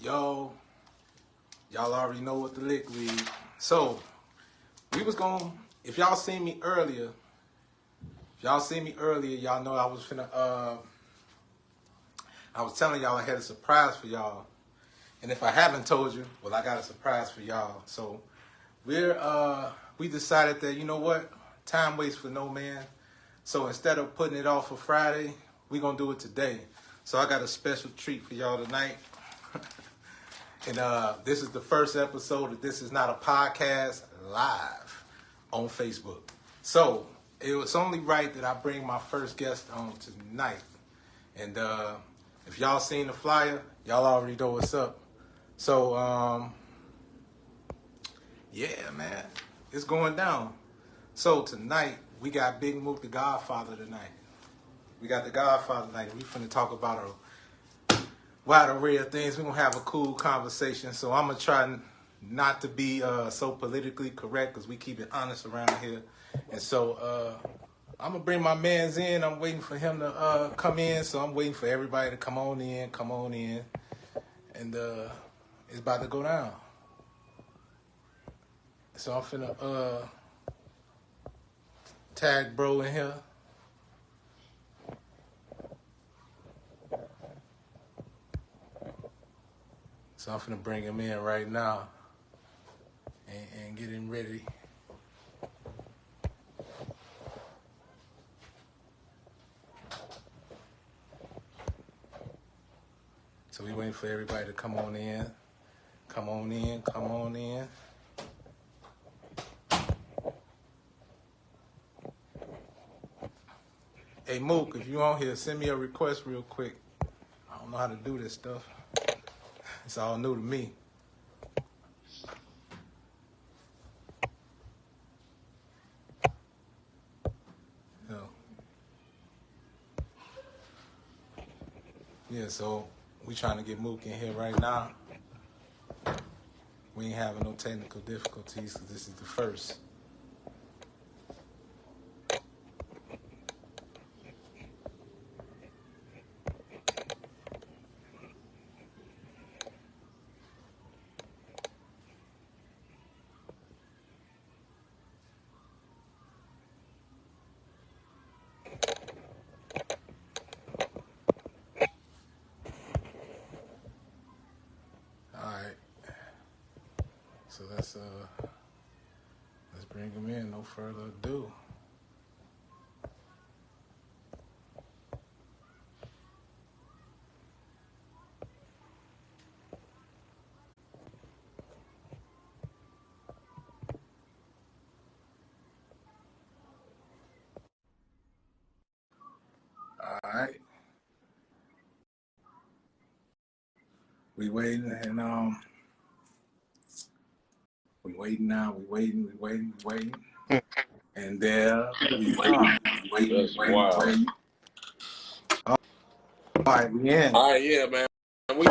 Yo, y'all already know what the lick read. So, we was going, if y'all seen me earlier, y'all know I was finna, I was telling y'all I had a surprise for y'all. And if I haven't told you, well, I got a surprise for y'all. So, we decided that, you know what, time waits for no man. So instead of putting it off for Friday, we're going to do it today. So I got a special treat for y'all tonight. And this is the first episode of This Is Not a Podcast live on Facebook. So it was only right that I bring my first guest on tonight. And if y'all seen the flyer, y'all already know what's up. So, yeah, man, it's going down. So tonight, we got Big MookDaGodFatha tonight. We got the Godfather tonight, and we finna talk about a wide array of things. We're gonna have a cool conversation. So I'm gonna try not to be so politically correct, because we keep it honest around here. And so I'm gonna bring my mans in. I'm waiting for him to come in. So I'm waiting for everybody to come on in. And it's about to go down. So I'm finna tag bro in here. So I'm finna bring him in right now and get him ready. So we waiting for everybody to come on in. Come on in. Hey Mook, if you on here, send me a request real quick. I don't know how to do this stuff. It's all new to me. Yeah, so we trying to get Mook in here right now. We ain't having no technical difficulties because this is the first. So let's bring him in. No further ado. All right. We waiting and we waiting now. We waiting. And there we are. Waiting. All right, we in. All right, yeah, man. We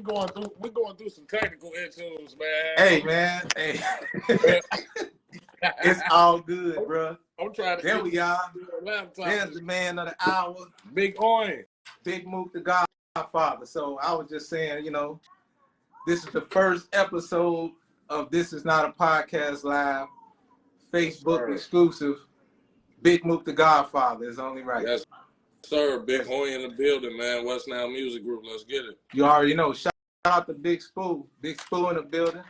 going through some technical issues, man. Hey, man. Hey. It's all good, bro. I'm trying to. There we are. There's the man of the hour. Big Oin. Big MookDaGodFatha. So I was just saying, you know, this is the first episode of This Is Not a Podcast Live, Facebook exclusive. Big MookDaGodFatha is only right. Yes, sir. Big Oin in the building, man. West Now Music Group. Let's get it. You already know. Shout out to Big Sp2oh. Big Sp2oh in the building.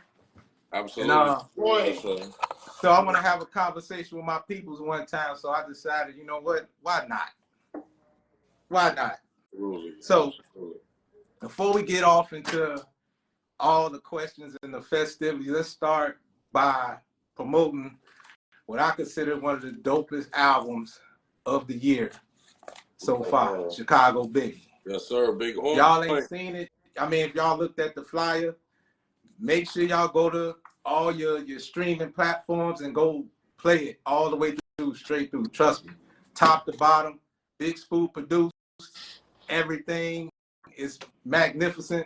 Absolutely. And, so I want to have a conversation with my peoples one time. So I decided, you know what? Why not? Absolutely. So before we get off into all the questions and the festivities, let's start by promoting what I consider one of the dopest albums of the year so far, Chicago Biggie. Yes, sir. Big Oin. Y'all ain't seen it. I mean, if y'all looked at the flyer, make sure y'all go to all your streaming platforms and go play it all the way through, straight through. Trust me. Top to bottom, Big Sp2oh produced. Everything is magnificent.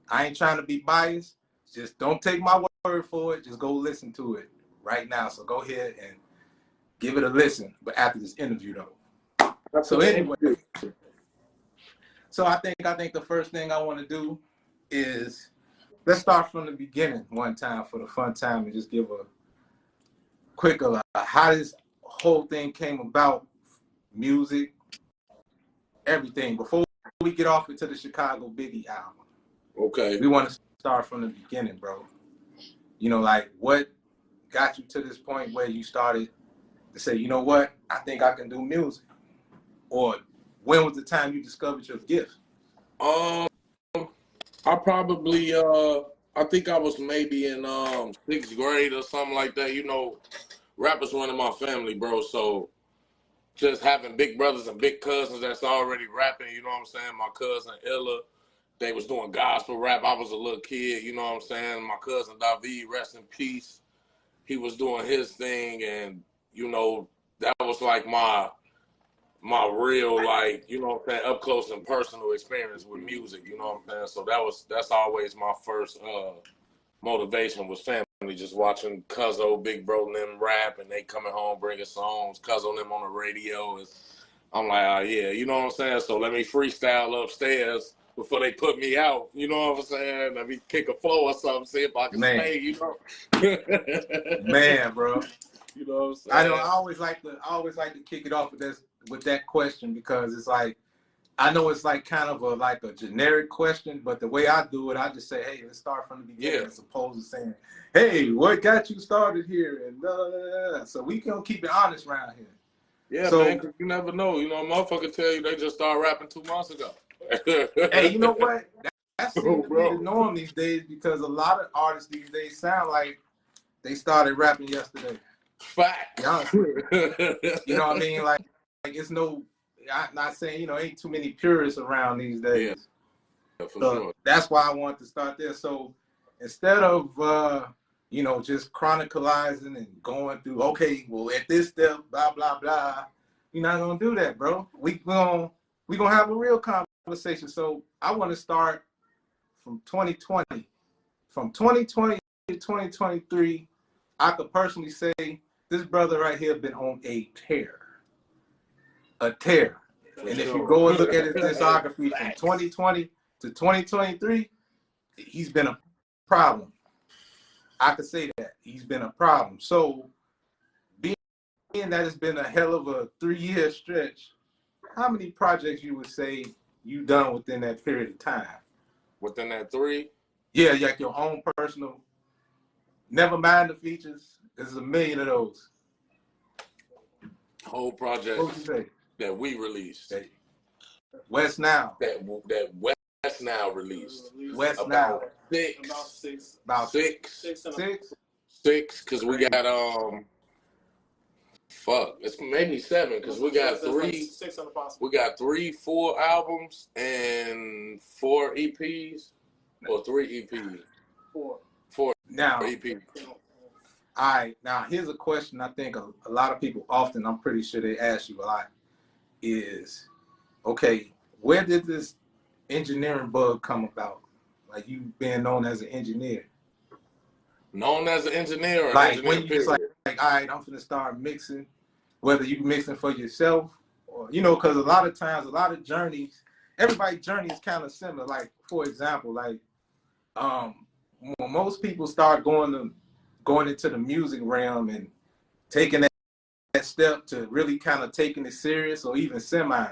I ain't trying to be biased. Just don't take my word for it. Just go listen to it right now. So go ahead and give it a listen. But after this interview, though. So anyway, so I think the first thing I want to do is let's start from the beginning one time for the fun time and just give a quick how this whole thing came about, music, everything. Before we get off into the Chicago Biggie album, Okay. we want to start from the beginning, bro. You know, like what got you to this point where you started to say, you know what, I think I can do music? Or when was the time you discovered your gift? I probably I think I was maybe in 6th grade or something like that. You know, rappers running my family, bro. So just having big brothers and big cousins that's already rapping, you know what I'm saying? My cousin Ella, they was doing gospel rap. I was a little kid, you know what I'm saying? My cousin David, rest in peace. He was doing his thing, and you know, that was like my real, like, you know what I'm saying, up close and personal experience with music, you know what I'm saying? So that's always my first motivation was family, just watching Cuzzo, Big Bro and them rap, and they coming home bringing songs, Cuzzo and them on the radio. I'm like, oh yeah, you know what I'm saying? So let me freestyle upstairs before they put me out, you know what I'm saying? Let me kick a flow or something, see if I can stay, you know? Man, bro. You know what I'm saying? I always like to kick it off with that question, because it's like, I know it's like kind of like a generic question, but the way I do it, I just say, hey, let's start from the beginning, as opposed to saying, hey, what got you started here? And so we can keep it honest around here. Yeah, so, man, 'cause you never know. You know, a motherfucker tell you they just started rapping 2 months ago. Hey, you know what? That seems to be the norm these days, because a lot of artists these days sound like they started rapping yesterday. Fact. You know what I mean? Like it's no, I'm not saying, you know, ain't too many purists around these days. Yeah, for so sure. That's why I wanted to start there. So instead of, you know, just chronicalizing and going through, okay, well, at this step, blah, blah, blah, you're not going to do that, bro. We're gonna have a real conversation. So I want to start from 2020. From 2020 to 2023, I could personally say this brother right here been on a tear. A tear. And if you go and look at his discography from 2020 to 2023, he's been a problem. I could say that. He's been a problem. So being that it's been a hell of a 3-year stretch, how many projects you would say you done within that period of time? Within that 3? Yeah, like your own personal, never mind the features. There's a million of those. Whole project. What would you say? That we released. West Now. That West Now released. West Now. About six. Six, because we got it's maybe 7, because we got 3. We got 3 full albums and 4 EPs, or 3 EPs. 4 now EPs. All right, now here's a question I think a lot of people often, I'm pretty sure they ask you a lot, is, okay, where did this engineering bug come about? Like, you being known as an engineer. Known as an engineer, like when you just like, all right, I'm finna start mixing, whether you mixing for yourself or, you know, because a lot of times, a lot of journeys, everybody's journey is kind of similar. Like, for example, like when most people start going into the music realm and taking that step to really kind of taking it serious, or even semi,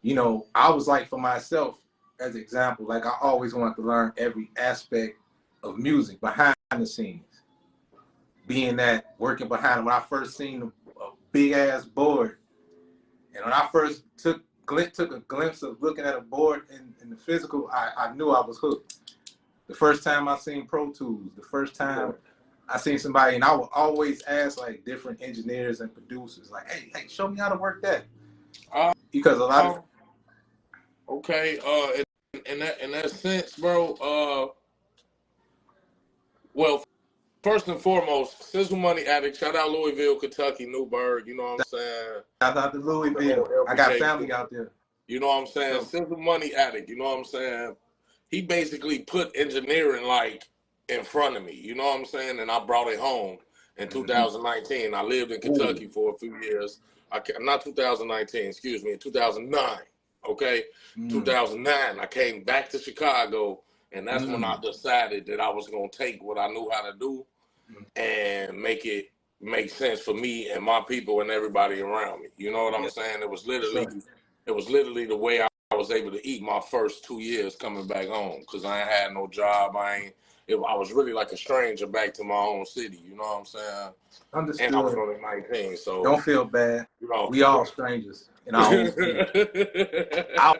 you know, I was like, for myself, as an example, like I always wanted to learn every aspect of music behind the scenes. Being that working behind, when I first seen a big ass board, and when I first took a glimpse of looking at a board in the physical, I knew I was hooked. The first time I seen Pro Tools, the first time I seen somebody, and I would always ask like different engineers and producers, like, hey, show me how to work that. Because a lot of okay, in that sense, bro, well, first and foremost, Sizzle Money Addict, shout out Louisville, Kentucky, Newburgh, you know what I'm saying? Shout out to Louisville. I got family out there. You know what I'm saying? So, Sizzle Money Addict, you know what I'm saying? He basically put engineering like in front of me, you know what I'm saying? And I brought it home in 2019. I lived in Kentucky for a few years. Not 2019, excuse me, in 2009. Okay, 2009, I came back to Chicago And that's when I decided that I was going to take what I knew how to do and make it make sense for me and my people and everybody around me. You know what I'm saying? It was literally the way I was able to eat my first 2 years coming back home, because I ain't had no job. I was really like a stranger back to my own city. You know what I'm saying? Understood. And I was only 19, so don't feel bad. You know, we all strangers in our own city. I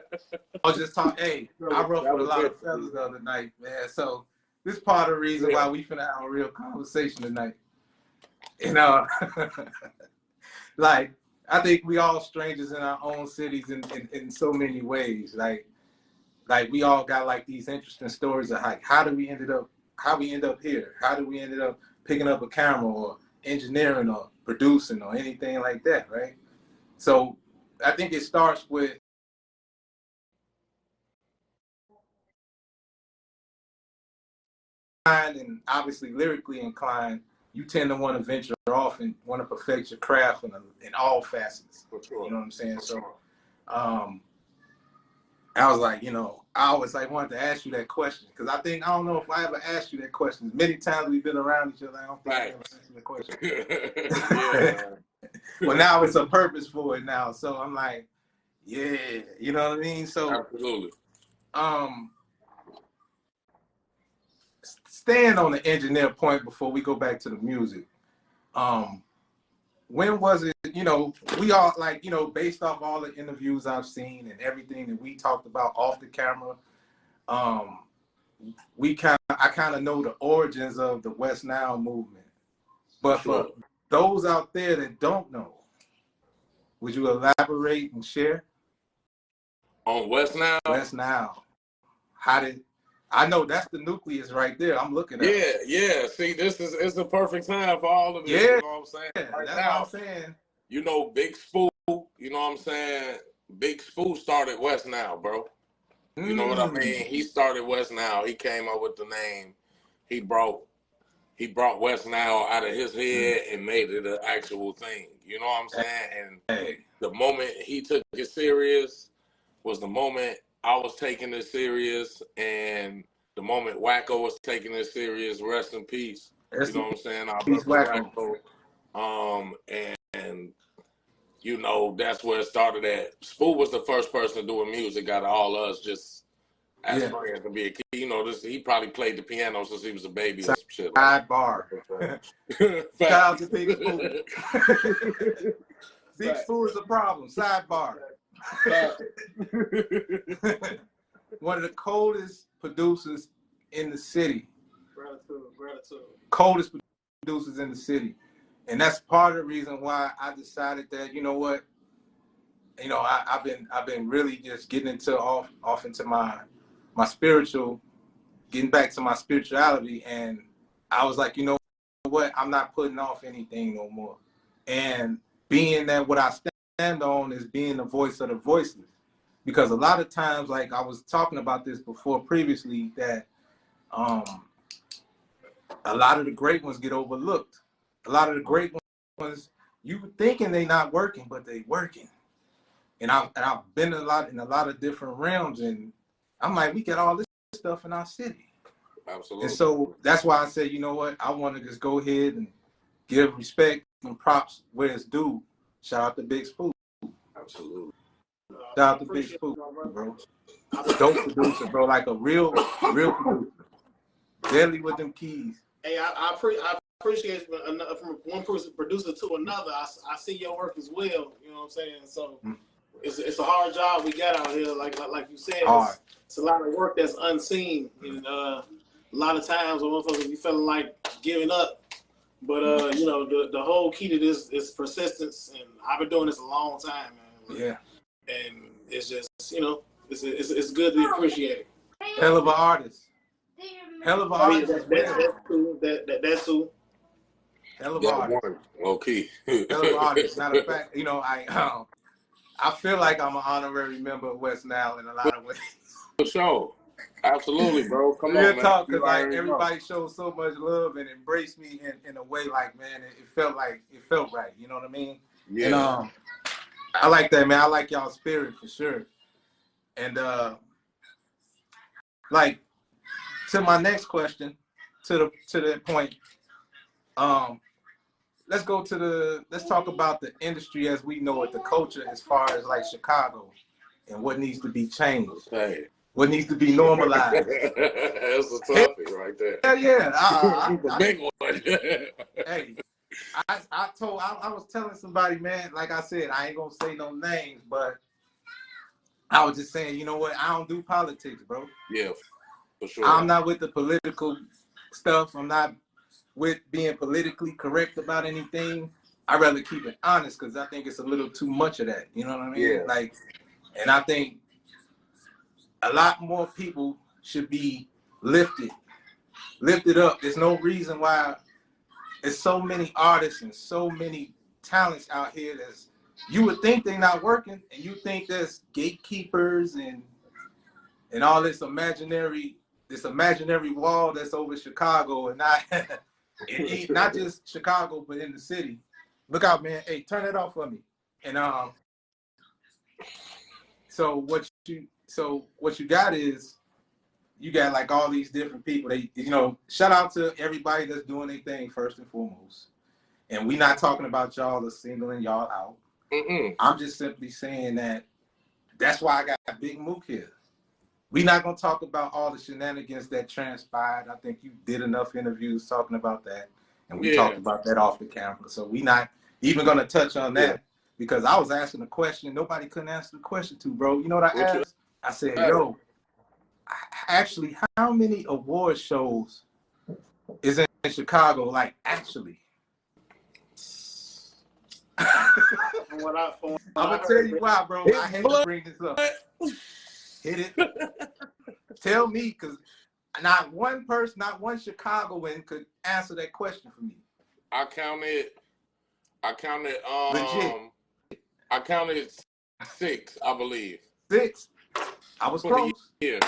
was just talking. Hey, I ruffled a lot of feathers the other night, man. So this part of the reason why we finna have a real conversation tonight. You know, like, I think we all strangers in our own cities in so many ways. Like we all got like these interesting stories of like how we end up here? How do we end up picking up a camera or engineering or producing or anything like that, right? So I think it starts with and obviously lyrically inclined. You tend to want to venture off and want to perfect your craft in all facets. For sure. You know what I'm saying? So I was like, I always like wanted to ask you that question, because I don't know if I ever asked you that question. Many times we've been around each other, I don't think I ever asked you that question. Well, now it's a purpose for it now. So I'm like, yeah, you know what I mean? So absolutely. Staying on the engineer point before we go back to the music. When was it, we all like, based off all the interviews I've seen and everything that we talked about off the camera, I kind of know the origins of the West Nile movement. But for those out there that don't know, would you elaborate and share? On West Nile? West Nile. I know that's the nucleus right there. I'm looking at it. Yeah. See, it's the perfect time for all of this. Yeah. You know what I'm saying? Right that's now, what I'm saying. Big Sp2oh, you know what I'm saying? Big Sp2oh started West Nile, bro. You know what I mean? He started West Nile. He came up with the name. He brought West Nile out of his head and made it an actual thing. You know what I'm saying? And the moment he took it serious was the moment I was taking it serious, and the moment Wacko was taking it serious. Rest in peace. You know what I'm saying? I love Wacko. And that's where it started at. Sp2oh was the first person doing music out of all of us, just as friends to be a kid. He probably played the piano since he was a baby or some shit. Sidebar. Shout out to Big Sp2oh. Big Sp2oh is a problem. Sidebar. One of the coldest producers in the city. Gratitude. Coldest producers in the city. And that's part of the reason why I decided that, I've been really just getting into off into my spiritual, getting back to my spirituality. And I was like, you know what? I'm not putting off anything no more. And being that what I stand on is being the voice of the voiceless. Because a lot of times, like I was talking about this before previously, that a lot of the great ones get overlooked. A lot of the great ones, you thinking they not working, but they working. And I've been in a lot of different realms, and I'm like, we got all this stuff in our city. Absolutely. And so that's why I said, you know what, I want to just go ahead and give respect and props where it's due. Shout out to Big Sp2oh. Absolutely. Shout out to Big Sp2oh, bro. Dope producer, bro, like a real producer. Deadly with them keys. Hey, I appreciate from one person producer to another. I see your work as well. You know what I'm saying? So it's a hard job we got out here. Like you said, it's a lot of work that's unseen, and a lot of times when motherfuckers be feeling like giving up. But the whole key to this is persistence, and I've been doing this a long time, man. Yeah. And it's just it's good to be appreciated. Hell of an artist. Hell of an artist. That's cool. That's cool. Hell of an artist. Low key. Hell of an artist. Matter of fact, I feel like I'm an honorary member of West Nile in a lot of ways. For sure. Absolutely, bro. Come on, Real man. talk, because like everybody shows so much love and embraced me in a way like, man, it felt right. You know what I mean? Yeah. And I like that, man. I like y'all spirit for sure. And like to my next question, to that point, let's talk about the industry as we know it, the culture as far as like Chicago and what needs to be changed. Hey. What needs to be normalized. That's a topic right there. Yeah. The big one. Hey, I was telling somebody, man, like I said, I ain't gonna say no names, but I was just saying, you know what? I don't do politics, bro. Yeah, for sure. I'm not with the political stuff. I'm not with being politically correct about anything. I'd rather keep it honest because I think it's a little too much of that. You know what I mean? Yeah. Like, and I think a lot more people should be lifted up. There's no reason why there's so many artists and so many talents out here that's, you would think they're not working, and you think there's gatekeepers and all this imaginary wall that's over Chicago, and not just Chicago, but in the city. Look out, man. Hey, turn that off for me. And so what you got is, you got like all these different people. They, you know, shout out to everybody that's doing their thing first and foremost. And we not talking about y'all or singling y'all out. I'm just simply saying that's why I got Big Mook here. We not gonna talk about all the shenanigans that transpired. I think you did enough interviews talking about that, and we talked about that off the camera. So we not even gonna touch on that because I was asking a question nobody couldn't answer the question to, bro. You know what I asked? I said, yo, actually, how many award shows is in Chicago? Like, actually. I'm gonna tell you why, bro. I hate to bring this up. Hit it. Tell me, because not one person, not one Chicagoan could answer that question for me. I counted Legit. I counted 6, I believe. 6. I was close. Yeah.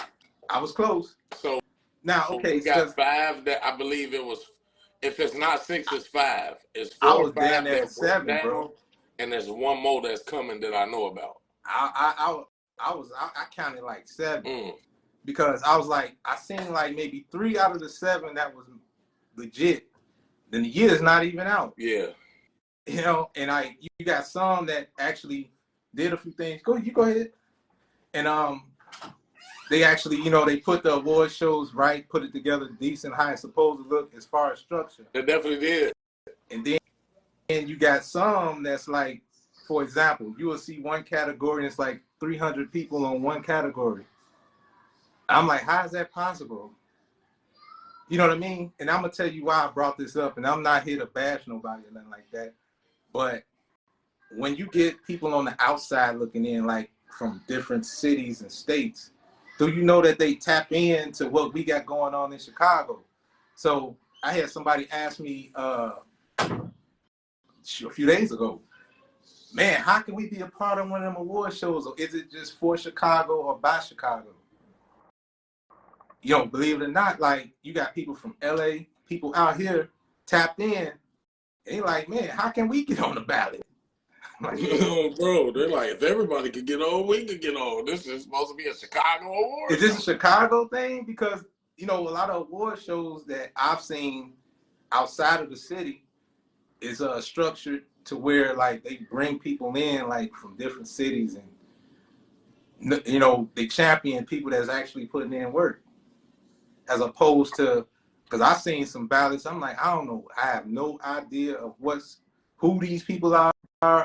I was close. So now, okay, we got 5 that I believe it was. If it's not 6, it's 5. It's 4 I was or 5 down there at 7, down, bro. And there's one more that's coming that I know about. I counted like 7 because I was like, I seen like maybe 3 out of the 7 that was legit. Then the year's not even out. Yeah. You know, and you got some that actually did a few things. You go ahead. And they actually, you know, they put the award shows right, put it together decent, how it's supposed to look as far as structure. They definitely did. And then you got some that's like, for example, you will see one category and it's like 300 people on one category. I'm like, how is that possible? You know what I mean? And I'm going to tell you why I brought this up, and I'm not here to bash nobody or nothing like that. But when you get people on the outside looking in, like from different cities and states, do you know that they tap into what we got going on in Chicago? So I had somebody ask me a few days ago, man, how can we be a part of one of them award shows? Or is it just for Chicago or by Chicago? Yo, believe it or not, like, you got people from LA, people out here tapped in. They like, man, how can we get on the ballot? Like, bro, they're like, if everybody could get on, we could get on. This is supposed to be a Chicago award. Is this a Chicago thing? Because, you know, a lot of award shows that I've seen outside of the city is structured to where, like, they bring people in, like, from different cities, and, you know, they champion people that's actually putting in work, as opposed to, because I've seen some ballots, I'm like, I don't know, I have no idea of who these people are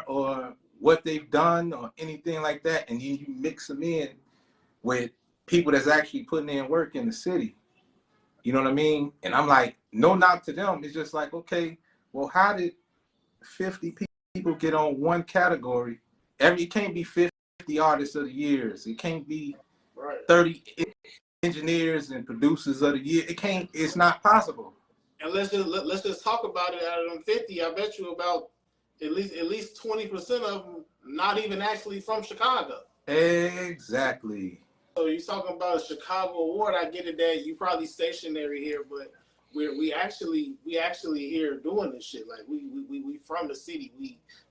or what they've done or anything like that, and then you mix them in with people that's actually putting in work in the city. You know what I mean? And I'm like, no knock to them. It's just like, okay, well, how did 50 people get on one category? It can't be 50 artists of the years. It can't be 30 engineers and producers of the year. It's not possible. And let's just talk about it. Out of them 50, I bet you about at least 20% of them not even actually from Chicago. Exactly. So you're talking about a Chicago award. I get it that you probably stationary here, but we actually here doing this shit. Like we from the city.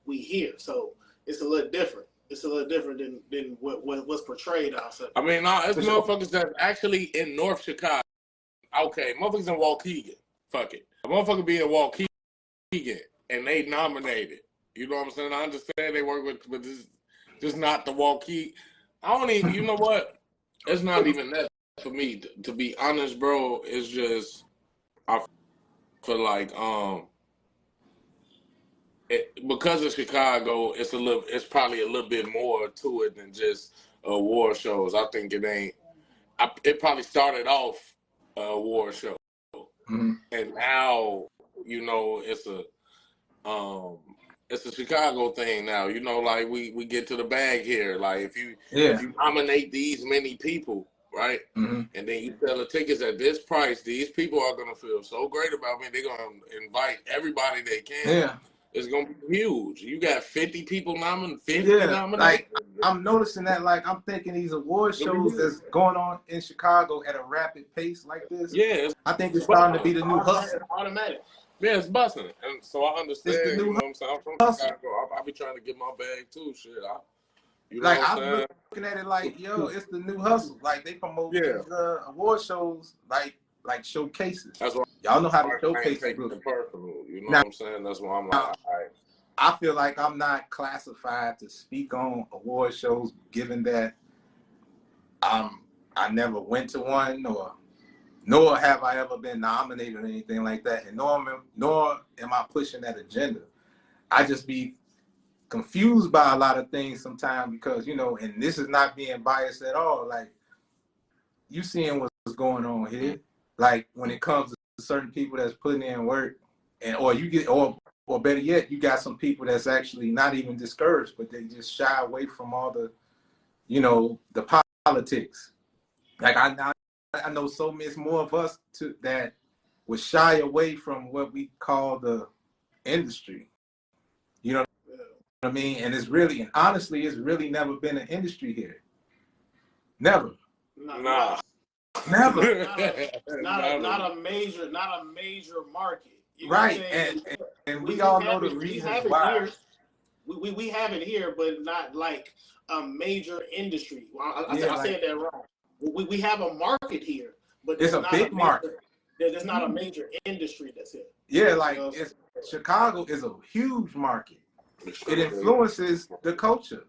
We here. So it's a little different. It's a little different than what's portrayed outside. I mean, no, it's motherfuckers that's actually in North Chicago. okay, motherfuckers in Waukegan. Fuck it. A motherfucker be in Waukegan and they nominated. You know what I'm saying? I understand they work with, but this just not the Waukegan. I don't even, you know what? It's not even that for me. To be honest, bro, it's just, I feel like, because of Chicago, it's probably a little bit more to it than just award shows. I think it probably started off a award show. And now, you know, it's a Chicago thing now. You know, like we get to the bag here. Like if you nominate these many people, right, and then you sell the tickets at this price, these people are gonna feel so great about me. They're gonna invite everybody they can. Yeah. It's gonna be huge. You got 50 people nominated. 50 nominated. Like I'm noticing that. Like I'm thinking these award shows that's going on in Chicago at a rapid pace like this. Yeah, I think it's starting to be the new hustle. Automatic. Yeah, it's busting, and so I understand. It's the new you know what I'm saying? I'm from hustle. Chicago. I be trying to get my bag too. Shit, you know like what I'm saying? looking at it like, yo, it's the new hustle. Like they promote these award shows like showcases. That's why y'all know how to showcase it it. personal. You know what I'm saying? That's why I'm like, all right. I feel like I'm not classified to speak on award shows, given that I never went to one, nor have I ever been nominated or anything like that, and nor am I pushing that agenda. I just be confused by a lot of things sometimes because, you know, and this is not being biased at all. Like you seeing what's going on here, like when it comes to certain people that's putting in work, and or better yet, you got some people that's actually not even discouraged, but they just shy away from all the, you know, the politics. Like I know so much more of us that would shy away from what we call the industry. You know what I mean? And honestly, it's really never been an industry here. Never. Nah. Never. not a major market. You know right. And we all know the reasons why. We have it here, but not like a major industry. I said that wrong. We have a market here, but it's a big market. There's not a major industry that's here. Yeah, like Chicago is a huge market. It influences the culture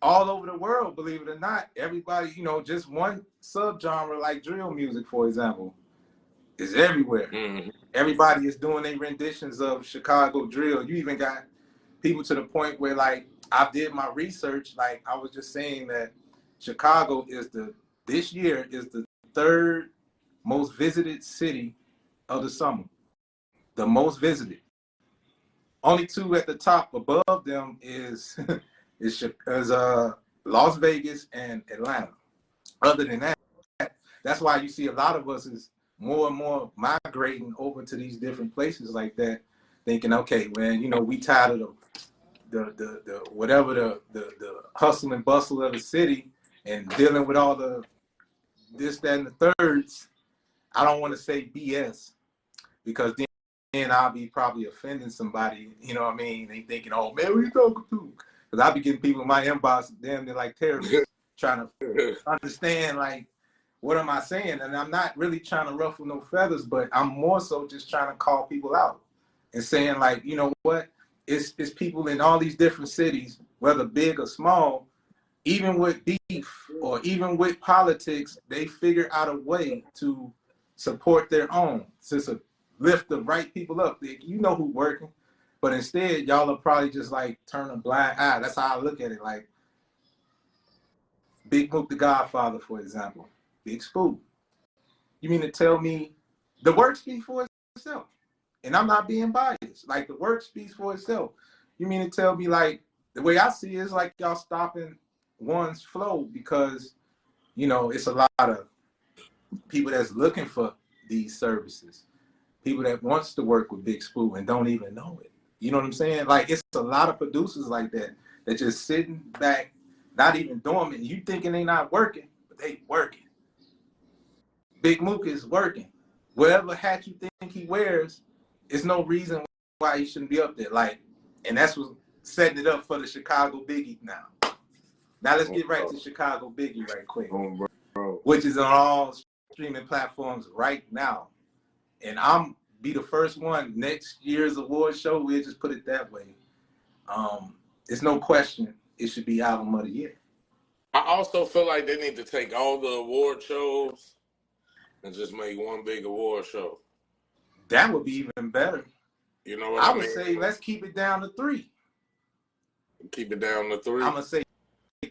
all over the world, believe it or not. Everybody, you know, just one subgenre like drill music, for example, is everywhere. Everybody is doing their renditions of Chicago drill. You even got people to the point where, like, I did my research. Like I was just saying that Chicago this year is the third most visited city of the summer. The most visited. Only two at the top above them is Las Vegas and Atlanta. Other than that, that's why you see a lot of us is more and more migrating over to these different places like that, thinking, okay, man, you know, we tired of the whatever the hustle and bustle of the city and dealing with all the this, that, and the thirds. I don't want to say BS because then I'll be probably offending somebody. You know what I mean? They thinking, oh man, what you talking to? Because I'll be getting people in my inbox, damn, they're like terrorists, trying to understand, like, what am I saying? And I'm not really trying to ruffle no feathers, but I'm more so just trying to call people out and saying, like, you know what? It's people in all these different cities, whether big or small, even with beef or even with politics, they figure out a way to support their own, to lift the right people up. You know who's working, but instead, y'all will probably just like turn a blind eye. That's how I look at it. Like BigMookDaGodFatha, for example, Big Sp2oh. You mean to tell me the work speaks for itself? And I'm not being biased. Like the work speaks for itself. You mean to tell me, like, the way I see it is like y'all stopping one's flow because, you know, it's a lot of people that's looking for these services, people that wants to work with Big Sp2oh and don't even know it. You know what I'm saying? Like, it's a lot of producers like that just sitting back, not even dormant. You thinking they not working, but they working. Big Mook is working. Whatever hat you think he wears, it's no reason why he shouldn't be up there. Like, and that's what's setting it up for the Chicago Biggie now. Now let's get right to Chicago Biggie right quick, which is on all streaming platforms right now. And I'm be the first one next year's award show. We'll just put it that way. There's no question it should be album of the year. I also feel like they need to take all the award shows and just make one big award show. That would be even better. You know what I mean? would say let's keep it down to 3. Keep it down to 3. I'm gonna say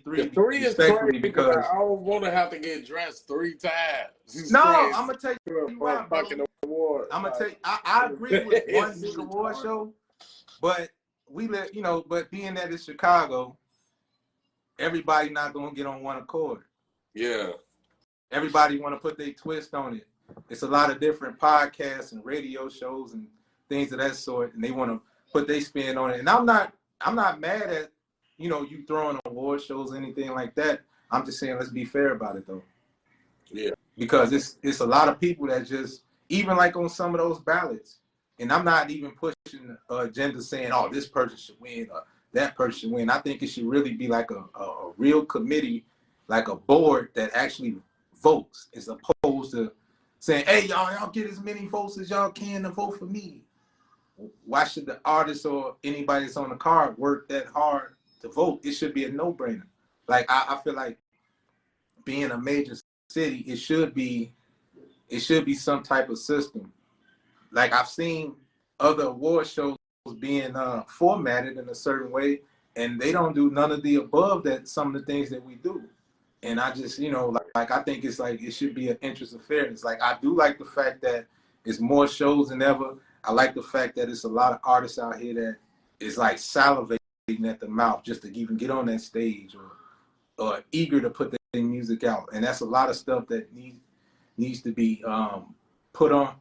3. The 3 is crazy because I don't want to have to get dressed 3 times. No, crazy. I'm gonna tell you why, I'm gonna tell you. I agree with one big award show, but but being that it's Chicago, everybody not gonna get on one accord. Yeah. Everybody want to put their twist on it. It's a lot of different podcasts and radio shows and things of that sort, and they want to put their spin on it. And I'm not mad at you throwing award shows or anything like that. I'm just saying let's be fair about it though. Yeah. Because it's a lot of people that just even like on some of those ballots, and I'm not even pushing the agenda saying this person should win or that person should win. I think it should really be like a real committee, like a board that actually votes, as opposed to saying, hey, y'all get as many votes as y'all can to vote for me. Why should the artist or anybody that's on the card work that hard to vote? It should be a no-brainer. Like I feel like being a major city, it should be some type of system. Like I've seen other award shows being formatted in a certain way, and they don't do none of the above that some of the things that we do. And I just, like I think it's like it should be an interest of fairness. Like I do like the fact that it's more shows than ever. I like the fact that it's a lot of artists out here that is like salivating at the mouth just to even get on that stage or eager to put their music out. And that's a lot of stuff that needs to be put on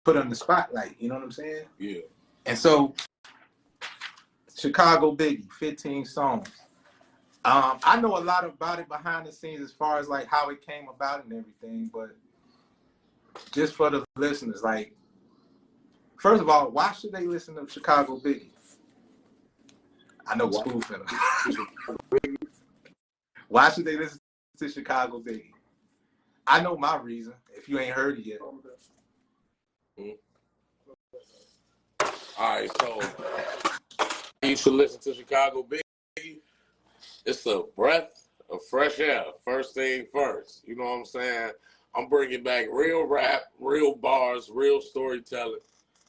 the spotlight. You know what I'm saying? Yeah. And so Chicago Biggie, 15 songs. I know a lot about it behind the scenes as far as like how it came about and everything, but just for the listeners, like, first of all, why should they listen to Chicago Biggie? I know school finna. Why should they listen to Chicago Biggie? I know my reason, if you ain't heard it yet. All right, so you should listen to Chicago Biggie. It's a breath of fresh air. First thing first. You know what I'm saying? I'm bringing back real rap, real bars, real storytelling.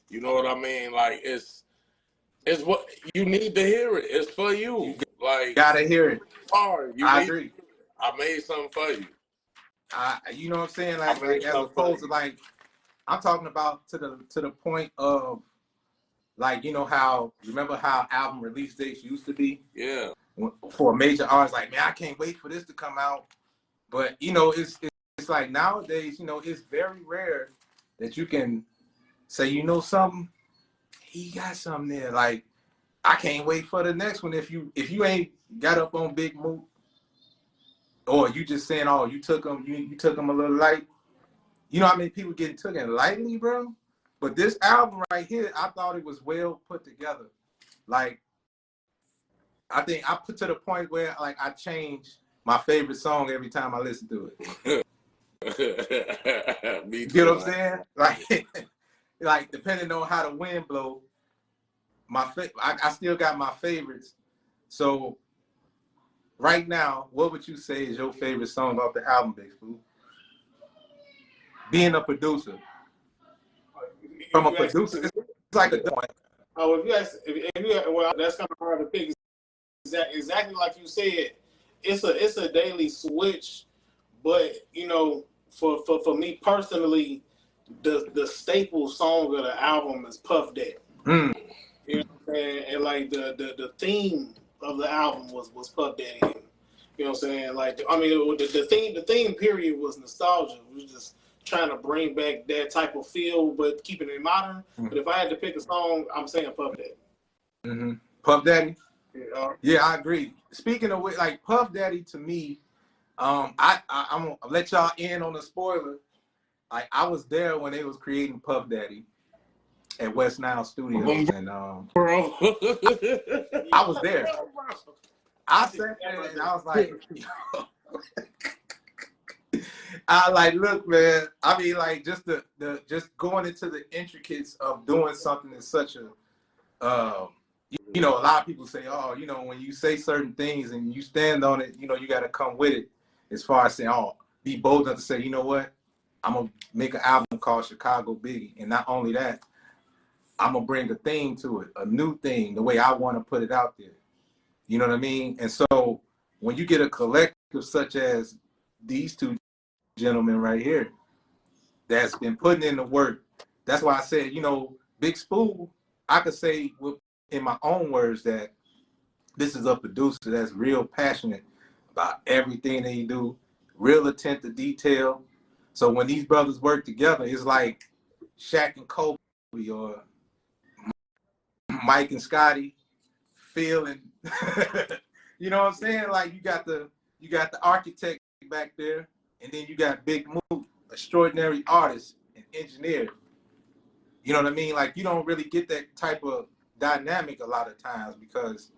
You know what I mean? Like it's what you need to hear it. It's for you. Like gotta hear it. I agree. I made something for you. You know what I'm saying? Like as opposed to like I'm talking about to the point of like remember how album release dates used to be? Yeah. For a major artist, like, man, I can't wait for this to come out. But it's like nowadays, it's very rare that you can say, something, he got something there. Like, I can't wait for the next one. If you ain't got up on Big Mook, or you just saying, you took him, you took him a little light. You know how many people getting taken lightly, bro? But this album right here, I thought it was well put together. Like, I think I put to the point where like I change my favorite song every time I listen to it. Me too, you know what I'm saying? Like depending on how the wind blow, I still got my favorites. So right now, what would you say is your favorite song off the album, Big Sp2oh? Being a producer. From a producer, it's like a point. Oh, well, that's kind of hard to pick. Exactly like you said, it's a daily switch, but for me personally, the staple song of the album is Puff Daddy. Mm. You know what I'm saying? And like the theme of the album was Puff Daddy. You know what I'm saying? Like the theme period was nostalgia. It was just trying to bring back that type of feel, but keeping it modern. Mm. But if I had to pick a song, I'm saying Puff Daddy. Mm-hmm. Puff Daddy. Yeah, I agree. Speaking of which, like Puff Daddy to me, I'm gonna let y'all in on the spoiler. Like I was there when they was creating Puff Daddy at West Nile Studios, and bro, I was there. I sat there and I was like, I like, look, man. I mean, like, just the just going into the intricacies of doing something in such a, you know, a lot of people say, oh, you know, when you say certain things and you stand on it, you know, you got to come with it. As far as saying, oh, be bold enough to say, you know what, I'm gonna make an album called Chicago Biggie, and not only that, I'm gonna bring a theme to it, a new thing, the way I want to put it out there. You know what I mean? And so when you get a collective such as these two gentlemen right here that's been putting in the work, that's why I said, you know, Big Sp2oh, I could say in my own words that this is a producer that's real passionate about everything they do, real attention to detail. So when these brothers work together, it's like Shaq and Kobe or Mike and Scotty, Phil and you know what I'm saying? Like you got the architect back there, and then you got Big Mook, extraordinary artist and engineer. You know what I mean? Like you don't really get that type of dynamic a lot of times because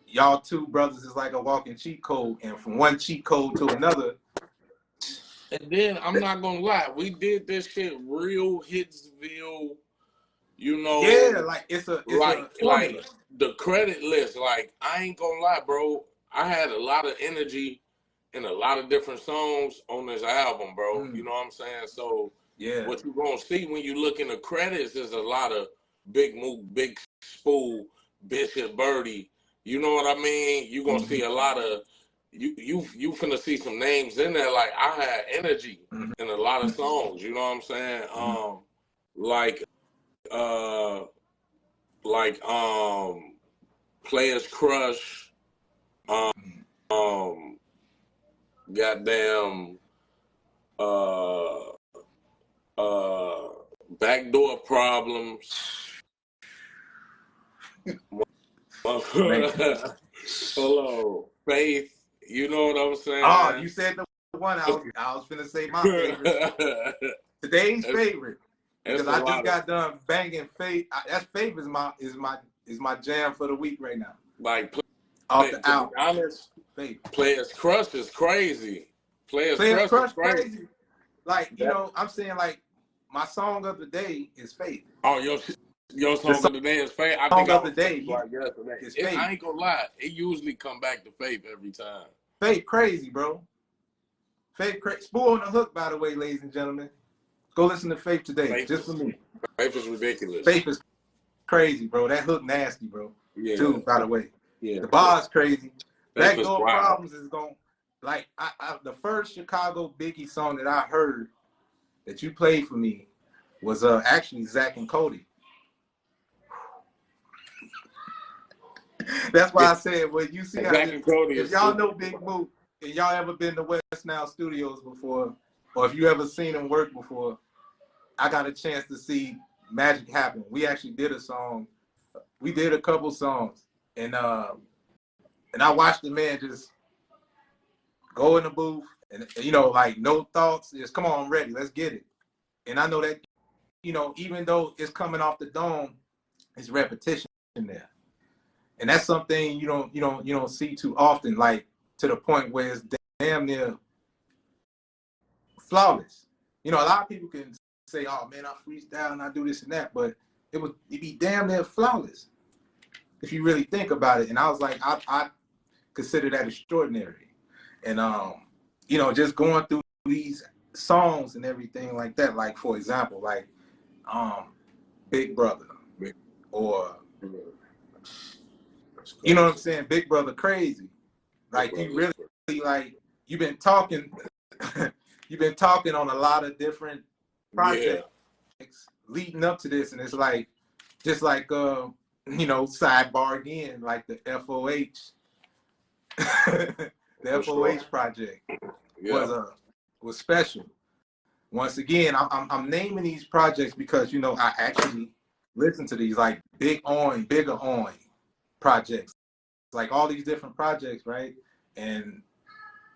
y'all two brothers is like a walking cheat code, and from one cheat code to another. And then I'm not gonna lie, we did this shit real Hitsville, you know. Yeah, like it's a like the credit list. Like I ain't gonna lie, bro. I had a lot of energy in a lot of different songs on this album, bro. You know what I'm saying? So yeah, what you gonna see when you look in the credits is a lot of Big Mook, Big Sp2oh, Bishop Birdie. You know what I mean? You gonna see a lot of you finna see some names in there. Like I had energy in a lot of songs. You know what I'm saying? Players Crush, goddamn, Backdoor Problems. Hello, Faith. You know what I'm saying? Oh, you said the one I was finna say my favorite. Today's favorite. Because I just got done banging Faith. That Faith is my jam for the week right now. Like off the album. To be honest, Faith. Players Crush is crazy. Players Crush is crazy. Like, you know, I'm saying like my song of the day is Faith. Oh, your song of the day is Faith. I think song of the day is Faith. I ain't gonna lie, it usually come back to Faith every time. Faith crazy, bro. Faith crazy. Sp2oh on the hook, by the way, ladies and gentlemen. Go listen to Faith today, just for me. Faith is ridiculous. Faith is crazy, bro. That hook nasty, bro. Yeah. Too, by the way. Yeah. The bar's crazy. Backdoor Problems is going, like, the first Chicago Biggie song that I heard that you played for me was actually Zach and Cody. That's why I said, when you see how if y'all know Big Mook and y'all ever been to West Now Studios before, or if you ever seen him work before, I got a chance to see magic happen. We actually did a song. We did a couple songs, and I watched the man just go in the booth and, you know, like no thoughts, just come on, I'm ready, let's get it. And I know that, you know, even though it's coming off the dome, it's repetition in there. And that's something you don't see too often, like to the point where it's damn near flawless. You know, a lot of people can say, "Oh man, I freestyle and I do this and that," but it'd be damn near flawless if you really think about it. And I was like, I consider that extraordinary. And you know, just going through these songs and everything like that. Like for example, like Big Brother, or you know what I'm saying, Big Brother Crazy. Like you really like you've been talking on a lot of different projects leading up to this, and it's like just like you know, sidebar again, like the FOH the FOH project was special. Once again, I'm naming these projects because, you know, I actually listen to these, like Bigger On projects, like all these different projects, right? And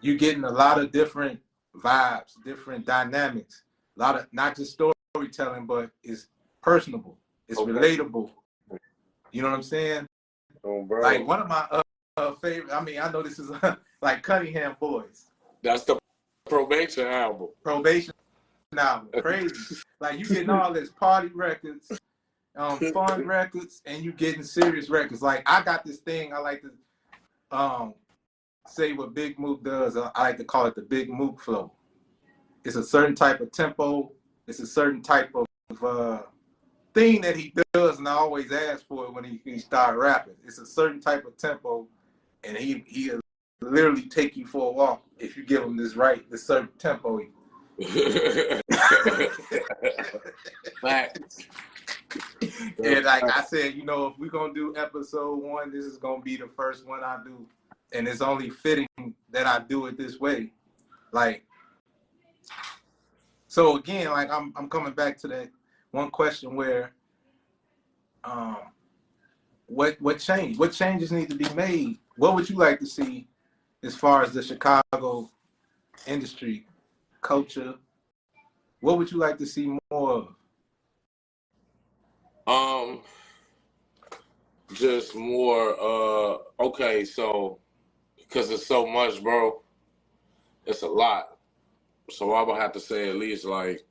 you're getting a lot of different vibes, different dynamics, a lot of not just storytelling, but it's personable, it's relatable. You know what I'm saying? Oh, bro. Like one of my favorite, I mean, I know this is like Cunningham Boys. That's the Probation album. Probation album. Crazy. Like, you getting all this party records, fun records, and you getting serious records. Like, I got this thing I like to say what Big Mook does. I like to call it the Big Mook flow. It's a certain type of tempo. It's a certain type of thing that he does, and I always ask for it when he start rapping. It's a certain type of tempo, and he literally take you for a walk if you give him this certain tempo. Facts. And like I said, you know, if we're gonna do episode 1, this is gonna be the first one I do, and it's only fitting that I do it this way. Like, so again, like I'm coming back to that one question where, what changed? What changes need to be made? What would you like to see as far as the Chicago industry, culture? What would you like to see more of? Just more, okay, so, because it's so much, bro, it's a lot. So I would have to say at least, like,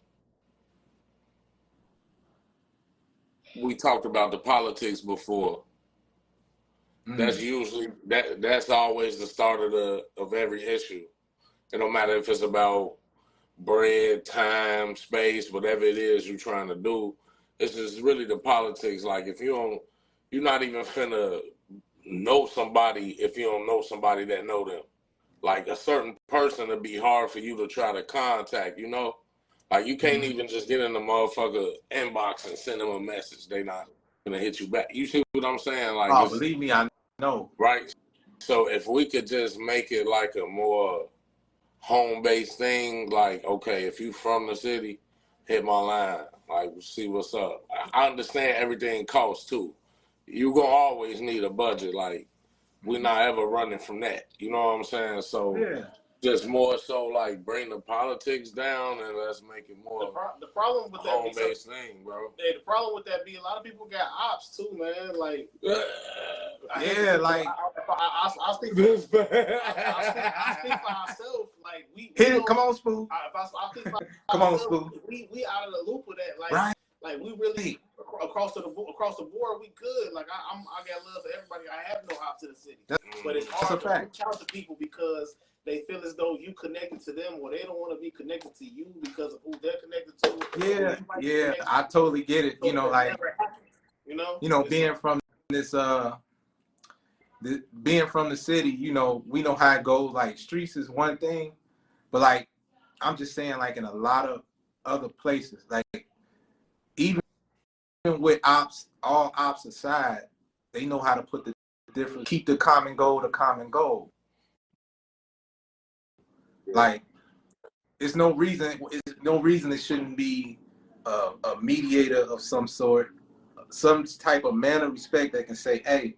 we talked about the politics before. That's usually, that's always the start of every issue. It don't matter if it's about bread, time, space, whatever it is you're trying to do. It's just really the politics. Like, if you're not even finna know somebody if you don't know somebody that know them. Like, a certain person would be hard for you to try to contact, you know? Like, you can't even just get in the motherfucker inbox and send them a message. They not gonna hit you back. You see what I'm saying? Like, oh, believe me, I know. Right? So if we could just make it like a more home-based thing, like, okay, if you from the city, hit my line. Like, see what's up. I understand everything costs, too. You gonna always need a budget. Like, we're not ever running from that. You know what I'm saying? So Yeah. just more so like bring the politics down and let's make it more the problem with that home-based thing, bro. Yeah, the problem with that be a lot of people got ops too, man. Like, yeah, like I speak for ourselves. Like, we hit it. Come on, Spoo. I speak for come on, Spoo. We out of the loop with that. Like, right. Like, we really across the board, we good. Like, I got love for everybody. I have no ops to the city, but it's hard to reach out to people because they feel as though you connected to them, or they don't want to be connected to you because of who they're connected to. Yeah, I totally get it. You know, like, you know, being from this, being from the city, you know, we know how it goes. Like, streets is one thing, but like, I'm just saying, like, in a lot of other places, like, even with ops, all ops aside, they know how to put the difference, keep the common goal the common goal. Like, there's no reason it shouldn't be a mediator of some sort, some type of man of respect that can say, hey,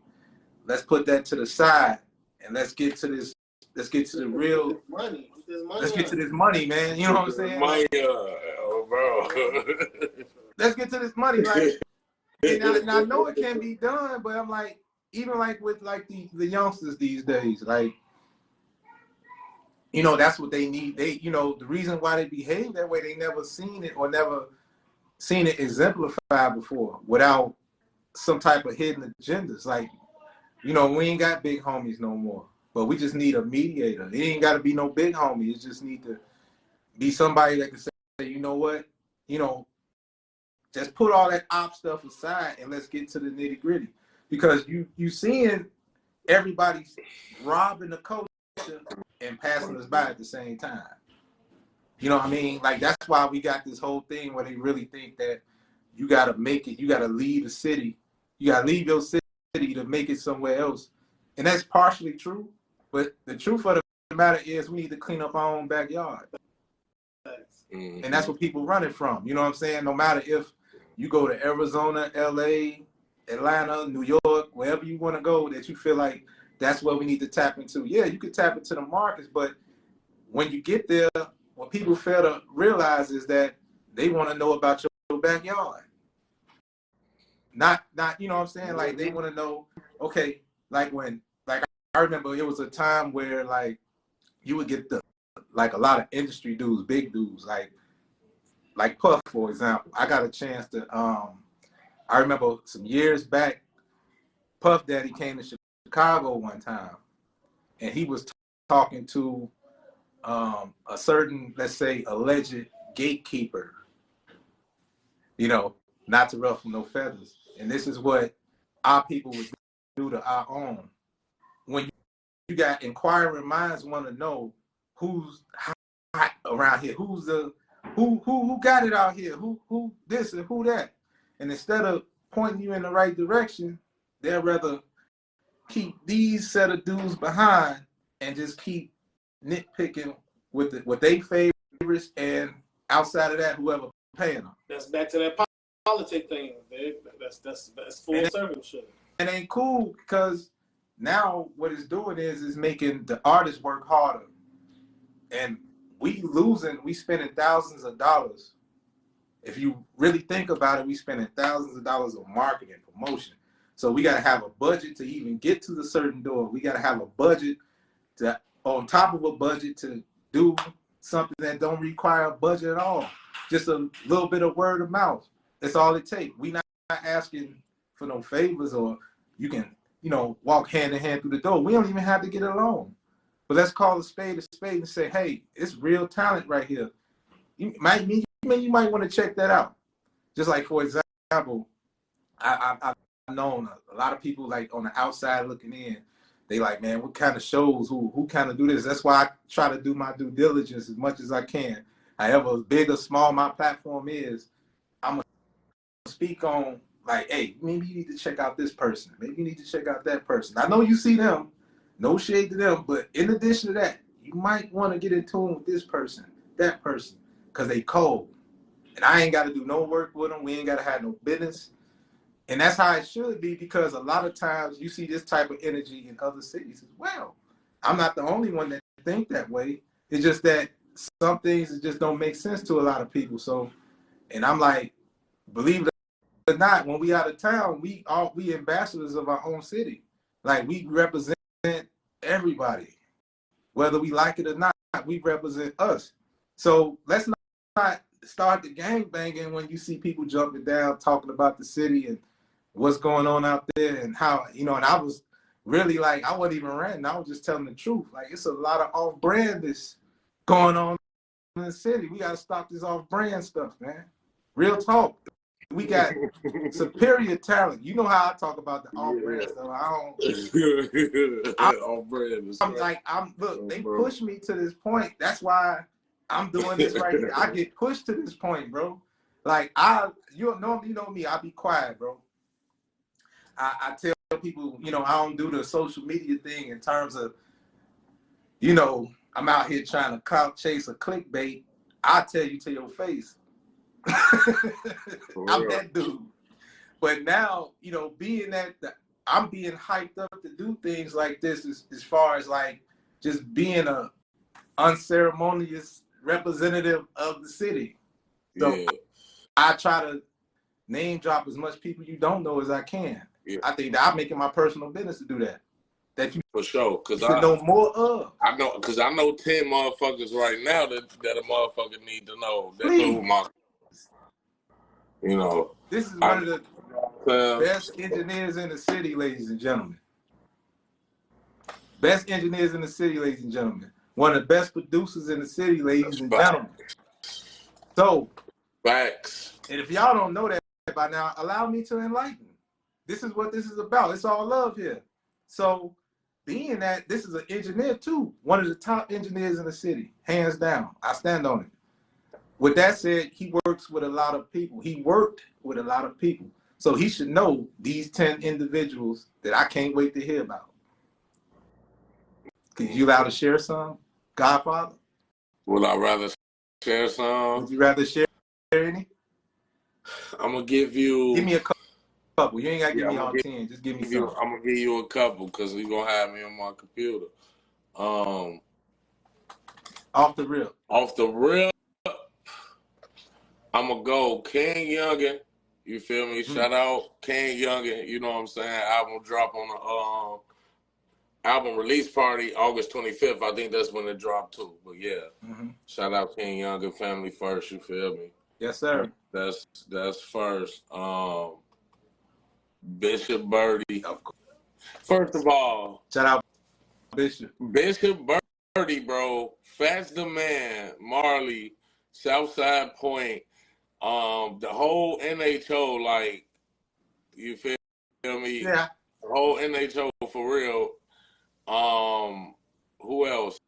let's put that to the side and let's get to this. Let's get to the real money. Let's get to this money, man. You know what I'm saying? Money, bro. Let's get to this money. Like, and I know it can be done, but I'm like, even like with like the youngsters these days, like, you know, that's what they need. They, you know, the reason why they behave that way, they never seen it or never seen it exemplified before without some type of hidden agendas. Like, you know, we ain't got big homies no more, but we just need a mediator. It ain't got to be no big homie. It just need to be somebody that can say, you know what, you know, just put all that op stuff aside and let's get to the nitty gritty. Because you seeing everybody robbing the culture and passing us by at the same time. You know what I mean? Like, that's why we got this whole thing where they really think that you got to make it, you got to leave the city. You got to leave your city to make it somewhere else. And that's partially true. But the truth of the matter is we need to clean up our own backyard. Mm-hmm. And that's what people running from. You know what I'm saying? No matter if you go to Arizona, LA, Atlanta, New York, wherever you want to go, that you feel like that's what we need to tap into. Yeah, you can tap into the markets, but when you get there, what people fail to realize is that they want to know about your backyard. Not, you know what I'm saying? Like, they want to know, okay, like when, like, I remember it was a time where, like, you would get the like a lot of industry dudes, big dudes, like Puff, for example. I got a chance to I remember some years back, Puff Daddy came to Chicago one time, and he was talking to a certain, let's say, alleged gatekeeper, you know, not to ruffle no feathers. And this is what our people would do to our own. When you got inquiring minds want to know who's hot around here, who's the who got it out here, who this and who that. And instead of pointing you in the right direction, they'd rather keep these set of dudes behind and just keep nitpicking with what they favorites, and outside of that, whoever paying them. That's back to that politic thing. That's full circle shit. It ain't cool, because now what it's doing is making the artists work harder, and we spending thousands of dollars. If you really think about it, we spending thousands of dollars on marketing, promotion. So we got to have a budget to even get to the certain door. We got to have a budget to, on top of a budget, to do something that don't require a budget at all. Just a little bit of word of mouth. That's all it takes. We not asking for no favors, or you can, you know, walk hand in hand through the door. We don't even have to get it alone. But let's call a spade and say, hey, it's real talent right here. You might want to check that out. Just like, for example, I've known a lot of people, like, on the outside looking in. They like, man, what kind of shows, who kind of do this? That's why I try to do my due diligence as much as I can. However big or small my platform is, I'm going to speak on, like, hey, maybe you need to check out this person. Maybe you need to check out that person. I know you see them. No shade to them. But in addition to that, you might want to get in tune with this person, that person, because they cold. And I ain't got to do no work with them. We ain't got to have no business. And that's how it should be, because a lot of times you see this type of energy in other cities as well. I'm not the only one that think that way. It's just that some things just don't make sense to a lot of people. So, and I'm like, believe it or not, when we out of town, we ambassadors of our own city. Like, we represent everybody. Whether we like it or not, we represent us. So let's not start the gang banging when you see people jumping down, talking about the city and what's going on out there, and how, you know. And I was really, like, I wasn't even ranting. I was just telling the truth. Like, it's a lot of off-brandness going on in the city. We got to stop this off-brand stuff, man. Real talk. We got superior talent. You know how I talk about the off-brand stuff. Look, they push me to this point. That's why I'm doing this right here. I get pushed to this point, bro. Like, you know me, I be quiet, bro. I tell people, you know, I don't do the social media thing in terms of, you know, I'm out here trying to clout chase a clickbait. I tell you to your face. I'm that dude. But now, you know, being that I'm being hyped up to do things like this, as far as, like, just being a unceremonious representative of the city. So yeah. I try to name drop as much people you don't know as I can. Yeah. I think that I'm making my personal business to do that. That you for sure, because I know more of. I know, because I know 10 motherfuckers right now that a motherfucker need to know. That's who my, you know. This is one of the best engineers in the city, ladies and gentlemen. Best engineers in the city, ladies and gentlemen. One of the best producers in the city, ladies and gentlemen. So, facts. And if y'all don't know that by now, allow me to enlighten. This is what this is about. It's all love here. So, being that this is an engineer too, one of the top engineers in the city, hands down. I stand on it. With that said, he works with a lot of people. He worked with a lot of people. So he should know these 10 individuals that I can't wait to hear about. Can you allow to share some, Godfather? Would I rather share some? Would you rather share any? I'm going to give you... Give me a couple. You ain't got to give me all 10. Just give me some. I'm going to give you a couple because you're going to have me on my computer. Off the rip. Off the rip, I'm going to go King Youngin. You feel me? Shout out King Youngin. You know what I'm saying? Album drop on album release party, August 25th. I think that's when it dropped too. But yeah, shout out King Young and family first. You feel me? Yes, sir. That's first. Bishop Birdie. First of all, shout out Bishop. Bishop Birdie, bro. Fats the Man, Marley, Southside Point, the whole NHO, like, you feel me? Yeah. The whole NHO for real. Who else?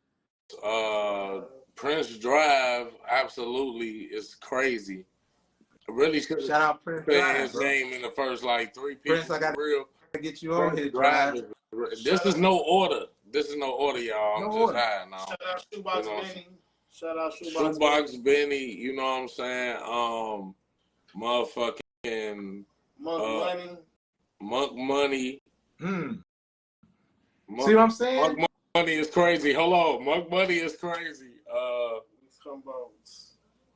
Prince Drive, absolutely, is crazy. Really should shout out Prince Drive, his name in the first like 3 people. Prince, I got real. Get you on here, Drive. This is no order. This is no order, y'all. I'm just high now. Shout out Shoebox Benny. Shout out Shoebox Benny. You know what I'm saying? Motherfucking Monk Money. See what I'm saying? Monk Money is crazy. Hold on. Monk Money is crazy.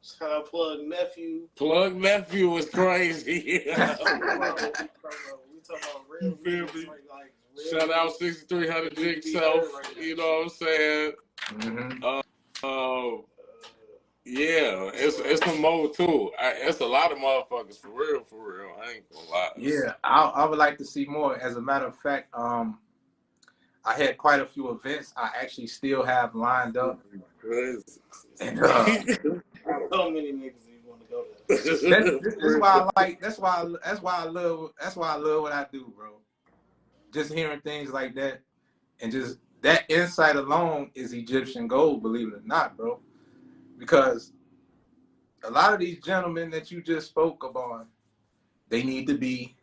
Shout out Plug Nephew. Plug Nephew is crazy. We talking about real music, like shout out 6300 Jigsaw. You know what I'm saying? Yeah, it's some more too. It's a lot of motherfuckers for real. I ain't gonna lie. Yeah, I would like to see more. As a matter of fact, I had quite a few events I actually still have lined up. And so many niggas you want to go to. That's why I like. That's why I love what I do, bro. Just hearing things like that, and just that insight alone is Egyptian gold. Believe it or not, bro. Because a lot of these gentlemen that you just spoke about, they need to be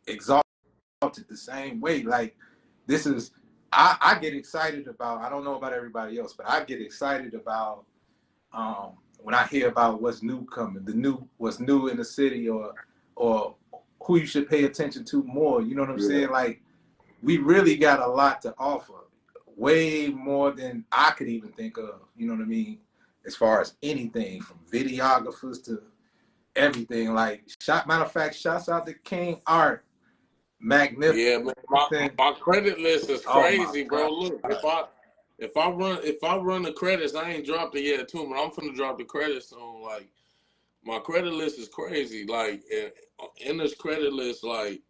exalted the same way. Like, this is, I get excited about, I don't know about everybody else, but I get excited about when I hear about what's new coming, what's new in the city, or who you should pay attention to more. You know what I'm saying? Like, we really got a lot to offer, way more than I could even think of. You know what I mean? As far as anything, from videographers to everything. Like, matter of fact, shouts out to King Art. Magnificent. Yeah, man, my credit list is crazy, bro. Look, if I run the credits, I ain't dropped it yet too, but I'm finna drop the credits on. Like, my credit list is crazy. Like, in this credit list, like,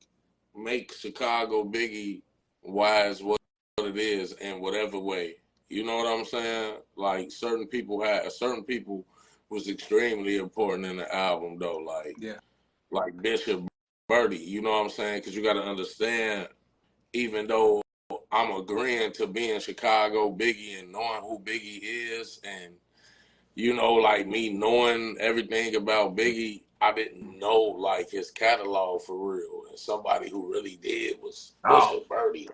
make Chicago Biggie wise what it is in whatever way. You know what I'm saying? Like, certain people was extremely important in the album though. Like Bishop Birdie, you know what I'm saying? Because you got to understand, even though I'm agreeing to being Chicago Biggie and knowing who Biggie is, and, you know, like, me knowing everything about Biggie, I didn't know, like, his catalog for real. And somebody who really did was Bishop Birdie.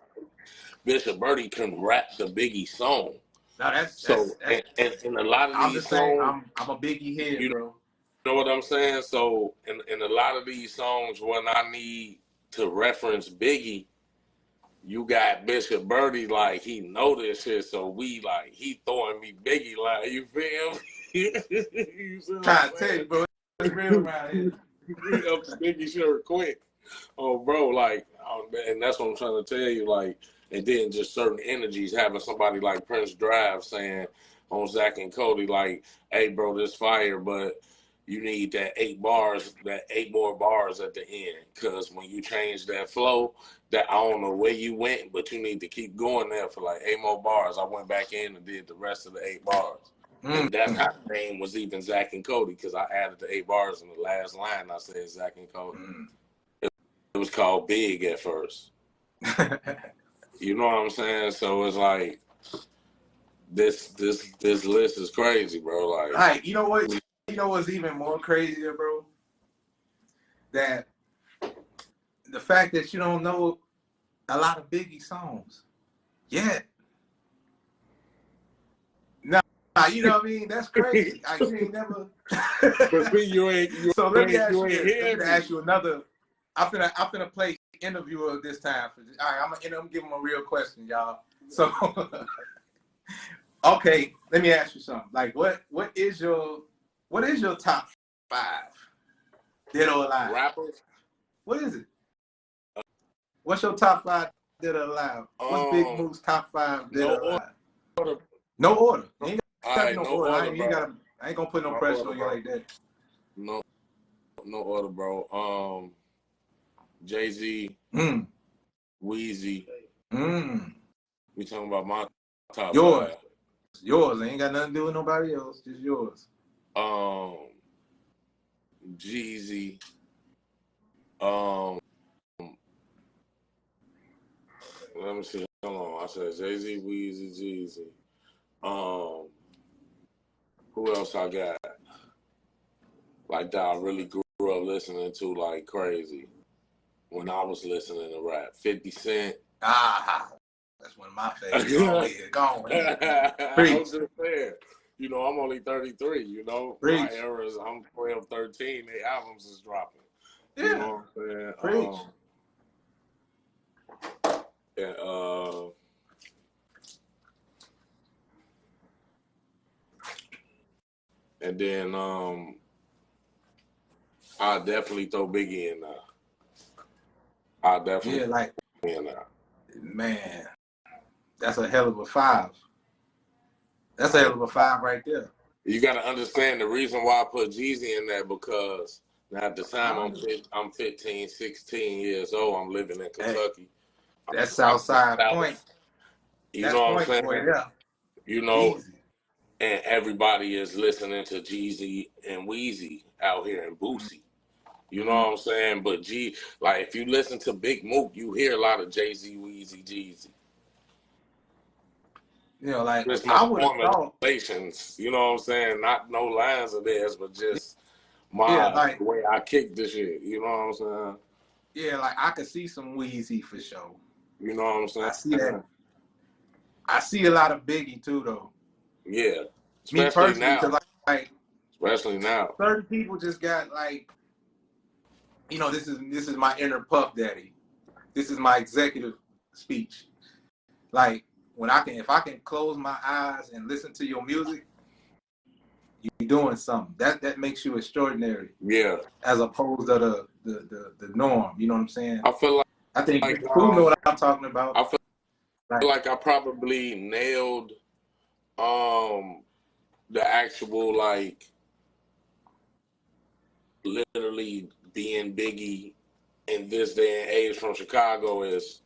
Bishop Birdie can rap the Biggie song. No, that's and a lot of these songs, I'm a Biggie head, you bro. Know what I'm saying? So in a lot of these songs, when I need to reference Biggie, you got Bishop Birdie, like, he know this shit, so he throwing me Biggie, like, you feel me? Trying to tell you, bro, it's real around here. Up the Biggie shirt quick. Oh, bro, like, and that's what I'm trying to tell you, like, and then just certain energies, having somebody like Prince Drive saying on Zach and Cody, like, hey, bro, this fire, but you need that 8 more bars at the end. Because when you change that flow, that I don't know where you went, but you need to keep going there for like 8 more bars. I went back in and did the rest of the 8 bars. And that's how the name was even Zach and Cody, because I added the 8 bars in the last line. I said Zach and Cody. It was called Big at first. You know what I'm saying? So it's like, this list is crazy, bro. Like, right, you know what? You know what's even more crazier, bro? That the fact that you don't know a lot of Biggie songs yet. Nah, you know what I mean? That's crazy. You ain't never. But you ain't. So let me ask you another. I'm finna play interviewer this time. All right, I'm gonna give him a real question, y'all. So, okay, let me ask you something. Like, what is your top 5? Dead or alive? Rappers? What is it? What's your top 5 Dead or Alive? What's Big Mook's top 5 Dead or Alive? Order. No order. You ain't All got right, no no order. order, I ain't gonna put no pressure on you like that. No order, bro. Jay-Z, Weezy. We talking about my top 5. Yours. Ain't got nothing to do with nobody else. Just yours. Jeezy. Let me see. Hold on. I said Jay-Z, Weezy, Jeezy. Who else I got? Like that I really grew up listening to like crazy when I was listening to rap. 50 Cent. That's one of my favorites. Go on. Preach. I'm just saying. You know, I'm only 33, you know. Preach. My eras, I'm 12, 13, their albums is dropping. Yeah. You know what I'm saying? Preach. And then I'll definitely throw Biggie in there. I'll definitely in there. Man, that's a hell of a 5. That's a hell of a 5 right there. You got to understand the reason why I put Jeezy in there, because at the time I'm 15, 16 years old. I'm living in Kentucky. Hey, that's Southside Point. You know what I'm saying? Boy, yeah. You know, Easy. And everybody is listening to Jeezy and Weezy out here in Boosie. You know what I'm saying? But like if you listen to Big Mook, you hear a lot of Jay-Z, Weezy, Jeezy. You know, like just I would have thought. You know what I'm saying? Not no lines of theirs, but just the way I kick this shit. You know what I'm saying? Yeah, like I could see some Weezy for sure. You know what I'm saying? I see that. I see a lot of Biggie too, though. Yeah, especially now. Like, especially now, certain people just got like, you know, this is my inner Puff Daddy. This is my executive speech. Like if I can close my eyes and listen to your music, you're doing something. That makes you extraordinary. Yeah. As opposed to the norm. You know what I'm saying? I feel I think Big Sp2oh know what I'm talking about. I feel like I probably nailed the actual like literally being Biggie in this day and age from Chicago is,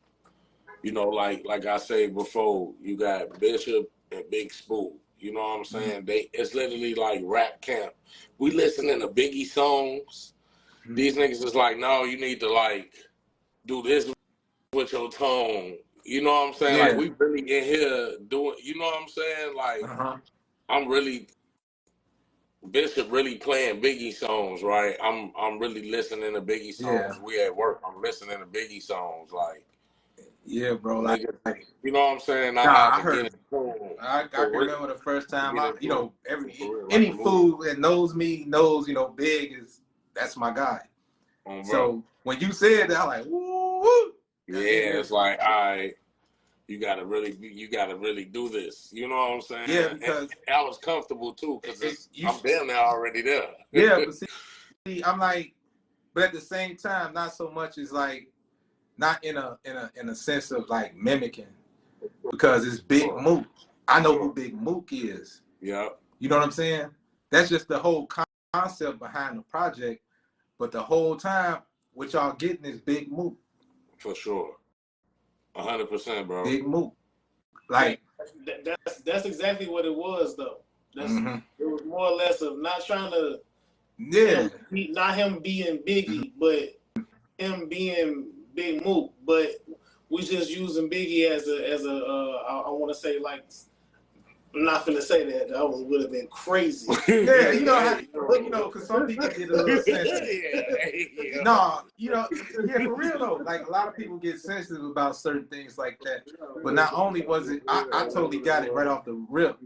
you know, like I said before, you got Bishop and Big Sp2oh. You know what I'm saying? It's literally like rap camp. We listening to Biggie songs. These niggas is like, no, you need to like do this with your tone. You know what I'm saying? Like we really in here doing, you know what I'm saying? Like I'm really Bishop really playing Biggie songs, right? I'm really listening to Biggie songs. We at work, I'm listening to Biggie songs, like bro. Like, you know what I'm saying? I heard. I can remember the first time you know, any fool that knows me knows, you know, Big that's my guy. So when you said that, I'm like, woo. Yeah, it's like, all right, you gotta really do this. You know what I'm saying? Yeah, because I was comfortable too, because I'm damn near already there. Yeah, but see, I'm like, but at the same time, not so much as like, not in a sense of like mimicking, because it's Big Mook. I know who Big Mook is. Yeah. You know what I'm saying? That's just the whole concept behind the project. But the whole time, what y'all getting is Big Mook. For sure. 100%, bro. Big Mook. Like that's exactly what it was, though. It was more or less of not trying to not him being Biggie, but him being Big Mook. But we just using Biggie as a I want to say, like, I'm not finna say that. That would have been crazy. Yeah, you know, because some people get a little sensitive. No, you know, for real though. Like a lot of people get sensitive about certain things like that. But not only was it, I totally got it right off the rip,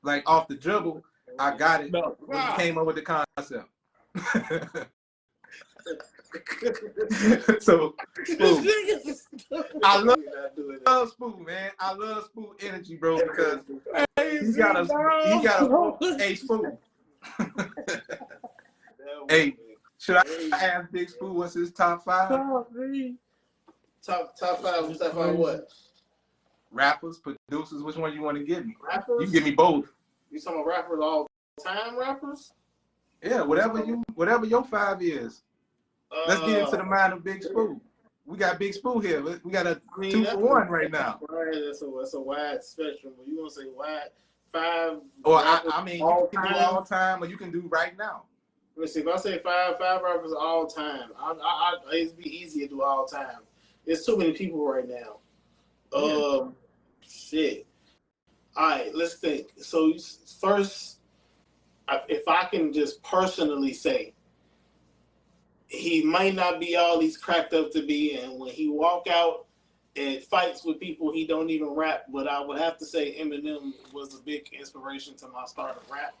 like off the dribble. I got it when he came up with the concept. So I love Sp2oh, man. I love Sp2oh energy, bro, because he got a hey Sp2oh. Hey, should I ask Big Sp2oh what's his top 5? Top five. Top five what? Rappers, producers. Which one you want to give me? Rappers. You give me both. You talking about rappers, all time rappers? Yeah, whatever your 5 is. Let's get into the mind of Big Sp2oh. We got Big Sp2oh here. We got a 2 for 1 right now. Right, that's a wide spectrum. But you want to say wide 5? Or I mean, you can do all time, or you can do right now. Let me see. If I say five rappers all time, it'd be easy to do all time. There's too many people right now. Shit. All right, let's think. So first, if I can just personally say, he might not be all he's cracked up to be, and when he walk out and fights with people, he don't even rap. But I would have to say Eminem was a big inspiration to my start of rap.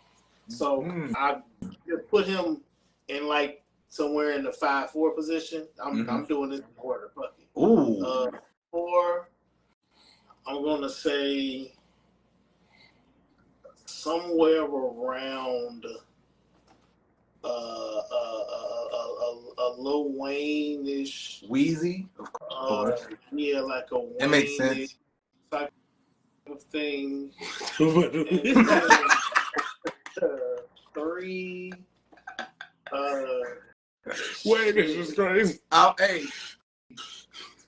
So I just put him in like somewhere in the 5-4 position. I'm doing this in order. Fuck it. Ooh. 4. I'm gonna say somewhere around a Lil Wayne-ish. Wheezy, of course. Yeah, like a Wayne. It makes sense. Type of thing. 3. Wait, this is crazy. Hey,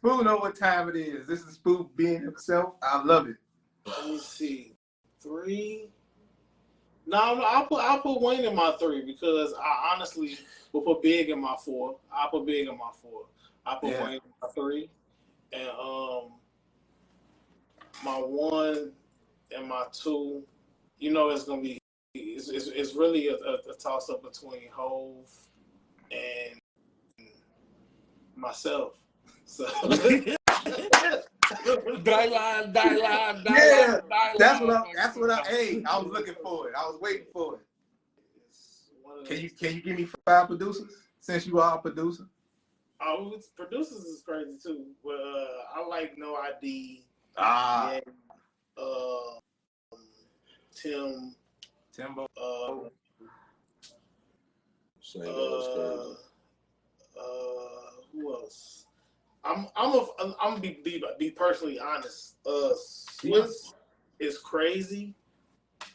Sp2oh know what time it is. This is Sp2oh being himself. I love it. Let me see. 3. No, I'll put Wayne in my 3 because I honestly will put Big in my 4. I'll put Big in my 4. I'll put Wayne in my 3. And my 1 and my 2, it's gonna be it's really a toss up between Hove and myself. So Die line. Yeah, that's what I I was looking for it. I was waiting for it. Can you give me 5 producers since you are a producer? Oh, producers is crazy too. But I like No ID. And, Timbo. Who else? I'm gonna be personally honest. Swiss is crazy,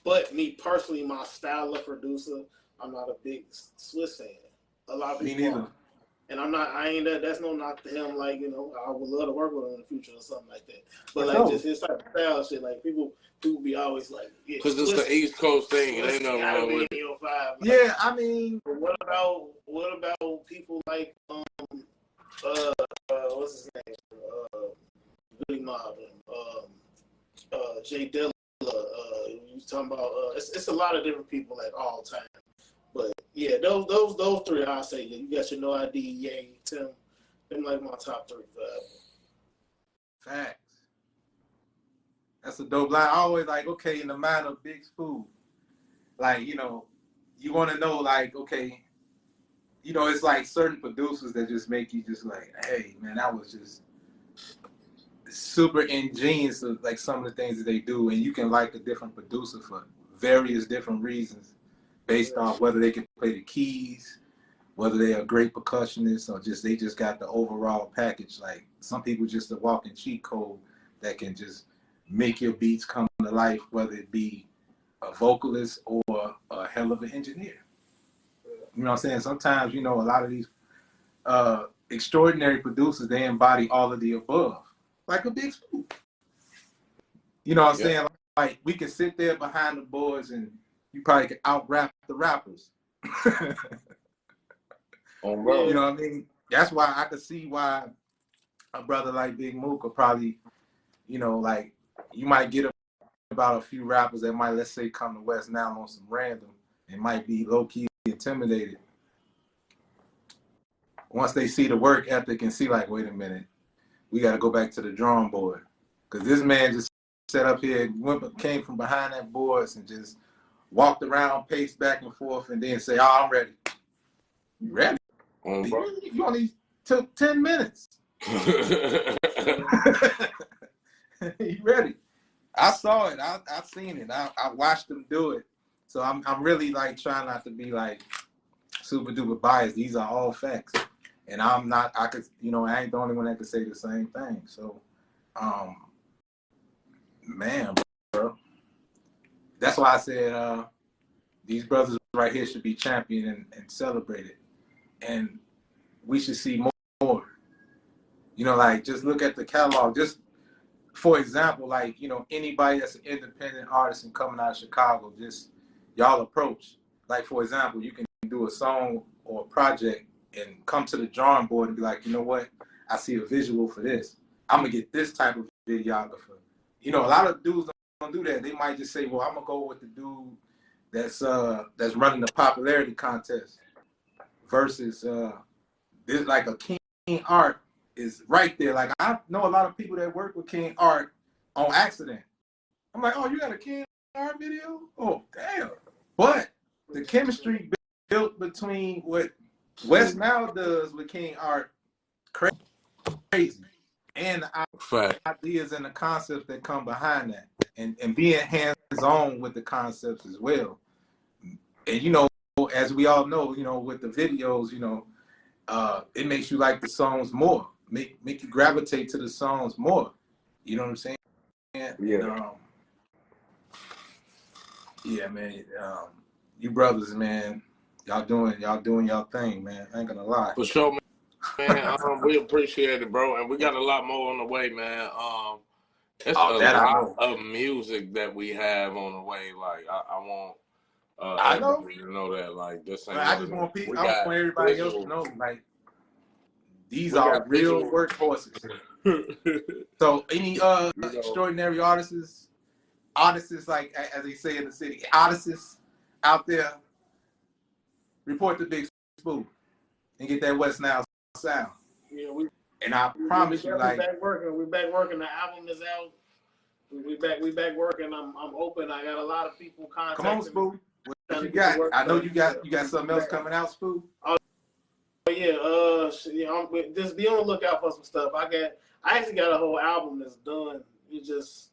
but me personally, my style of producer, I'm not a big Swiss fan. A lot of people are. And I ain't that's no knock to him. Like, I would love to work with him in the future or something like that. But like just his type of style shit, like people be always like, yeah, because it's the East Coast thing. It ain't nothing wrong with it. Like, yeah, I mean, what about people like what's his name? Billy Mob and Jay Dilla. You talking about it's a lot of different people like all time. But yeah, those 3 I say. Yeah, you got your No ID, Ye, Tim. Them like my top 3 forever. Facts. That's a dope line. I always like, okay, in the mind of Big Sp2oh, like, you want to know, like, okay, it's like certain producers that just make you just like, hey, man, that was just super ingenious of like some of the things that they do, and you can like a different producer for various different reasons based on whether they can play the keys, whether they're a great percussionist, or they just got the overall package. Like some people just a walking cheat code that can just make your beats come to life, whether it be a vocalist or a hell of an engineer. You know what I'm saying? Sometimes, a lot of these extraordinary producers, they embody all of the above, like a Big Sp2oh. You know what I'm saying? Like we can sit there behind the boards and you probably could out-rap the rappers. You know what I mean? That's why I could see why a brother like Big Mook could probably, like you might get about a few rappers that might, let's say, come to West now on some random and might be low-key intimidated. Once they see the work ethic and see like, wait a minute, we got to go back to the drawing board. Because this man just sat up here, came from behind that boards and just walked around, paced back and forth, and then say, oh, I'm ready. You ready? You only took 10 minutes. You ready? I saw it. I seen it. I watched them do it. So I'm really like trying not to be like super duper biased. These are all facts. And I'm not, I could, you know, I ain't the only one that could say the same thing. So, man, bro, that's why I said these brothers right here should be championed and celebrated. And we should see more. You know, like, just look at the catalog. Just, for example, like, you know, anybody that's an independent artist and coming out of Chicago, just y'all approach. Like, for example, you can do a song or a project and come to the drawing board and be like, you know what? I see a visual for this. I'm going to get this type of videographer. You know, a lot of dudes don't do that. They might just say, well, I'm going to go with the dude that's running the popularity contest versus this, like a King Art is right there. Like, I know a lot of people that work with King Art on accident. I'm like, oh, you got a King Art video? Oh, damn. But the chemistry built between what West Now does with King Art, crazy. And the ideas and the concepts that come behind that. And being hands-on with the concepts as well. And, you know, as we all know, you know, with the videos, you know, it makes you like the songs more. Make you gravitate to the songs more. You know what I'm saying? Yeah. And, yeah, man. You brothers, man, y'all doing y'all thing, man. I ain't gonna lie. For sure, man. We appreciate it, bro, and we got a lot more on the way, man. It's a lot of music that we have on the way. Like I want everybody to know that. Like this ain't. I just want people. I want everybody else to know, like, these are real workhorses. So any extraordinary artists like, as they say in the city, artists out there, report to Big Sp2oh and get that West Now sound. Yeah, and I promise you, like, we're back working. The album is out. We back working. I'm open. I got a lot of people contacting. Come on, Sp2oh. What you got? I know you got something else coming out, Sp2oh. Oh yeah, just be on the lookout for some stuff. I actually got a whole album that's done. You just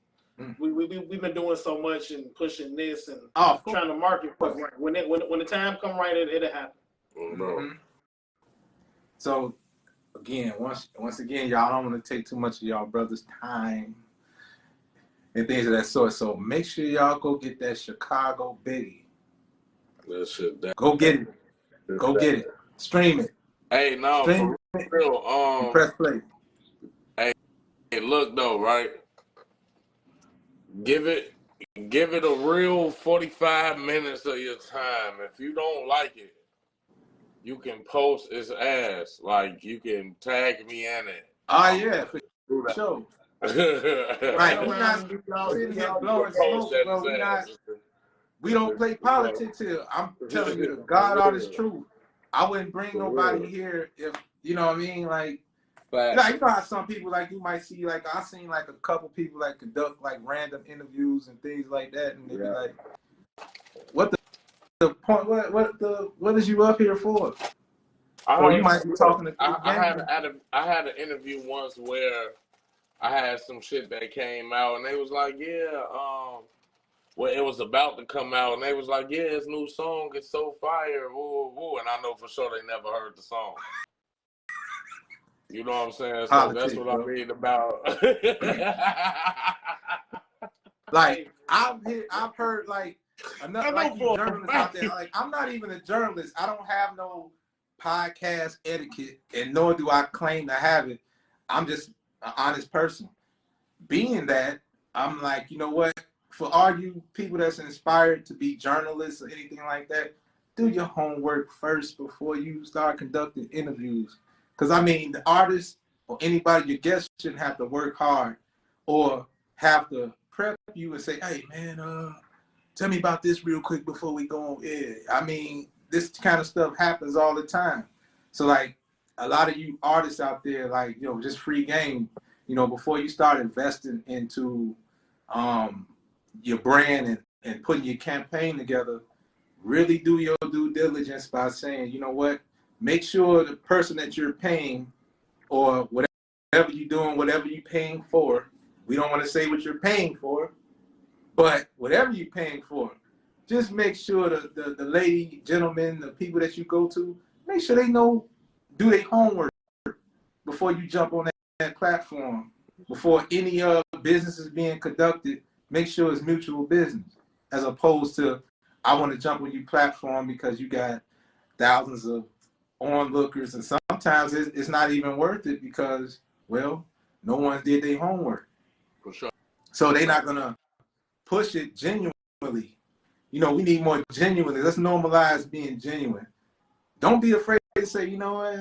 we've been doing so much and pushing this and trying to market for it. Right. When the time come right, it'll happen. Mm-hmm. So again, once again, y'all, I don't want to take too much of y'all brothers' time and things of that sort. So make sure y'all go get that Chicago Biggie. Go get it. Go get it. Stream it. Hey, no, Stream for real. Press play. Hey, look though, right? Give it a real 45 minutes of your time. If you don't like it, you can post its ass. Like, you can tag me in it. Yeah, for sure. Right, we're not sitting here blowing smoke, bro. We don't play politics here. I'm telling you the God honest truth. I wouldn't bring nobody here if, you know what I mean? Like, you know how some people, like, you might see, like, I seen like a couple people like conduct like random interviews and things like that, and they be like, what the point? What is you up here for? Or you might be talking to. I had an interview once where I had some shit that came out, and they was like, well, it was about to come out, and they was like, yeah, this new song is so fire, woo, woo. And I know for sure they never heard the song. You know what I'm saying? So that's what I mean about. Like, I've heard, like, enough, like, you journalists out there. Like, I'm not even a journalist. I don't have no podcast etiquette, and nor do I claim to have it. I'm just an honest person. Being that, I'm like, you know what? For all you people that's inspired to be journalists or anything like that, do your homework first before you start conducting interviews. Because, I mean, the artist or anybody, your guest, shouldn't have to work hard or have to prep you and say, hey, man, tell me about this real quick before we go on air. I mean, this kind of stuff happens all the time. So, like, a lot of you artists out there, like, you know, just free game, you know, before you start investing into your brand and putting your campaign together, really do your due diligence by saying, you know what, make sure the person that you're paying or whatever you're doing, whatever you're paying for, we don't want to say what you're paying for, but whatever you're paying for, just make sure the lady, gentleman, the people that you go to, make sure they know do their homework before you jump on that platform. Before any business is being conducted, make sure it's mutual business, as opposed to I want to jump on your platform because you got thousands of onlookers, and sometimes it's not even worth it because, well, no one did their homework. For sure. So they're not gonna push it genuinely. You know, we need more genuinely. Let's normalize being genuine. Don't be afraid to say, you know what,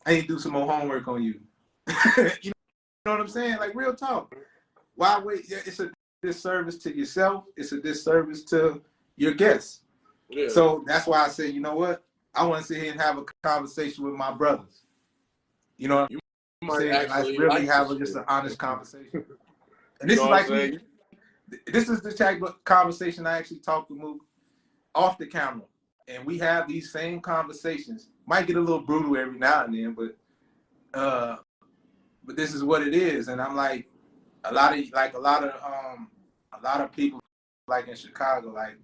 I need to do some more homework on you. You know what I'm saying? Like, real talk. Why wait? It's a disservice to yourself. It's a disservice to your guests. Yeah. So that's why I say, you know what? I want to sit here and have a conversation with my brothers. You know what I'm saying? I really have just an honest conversation. And this is like this is the type of conversation I actually talk to Mook off the camera. And we have these same conversations. Might get a little brutal every now and then, but this is what it is. And I'm like, a lot of people like in Chicago, like,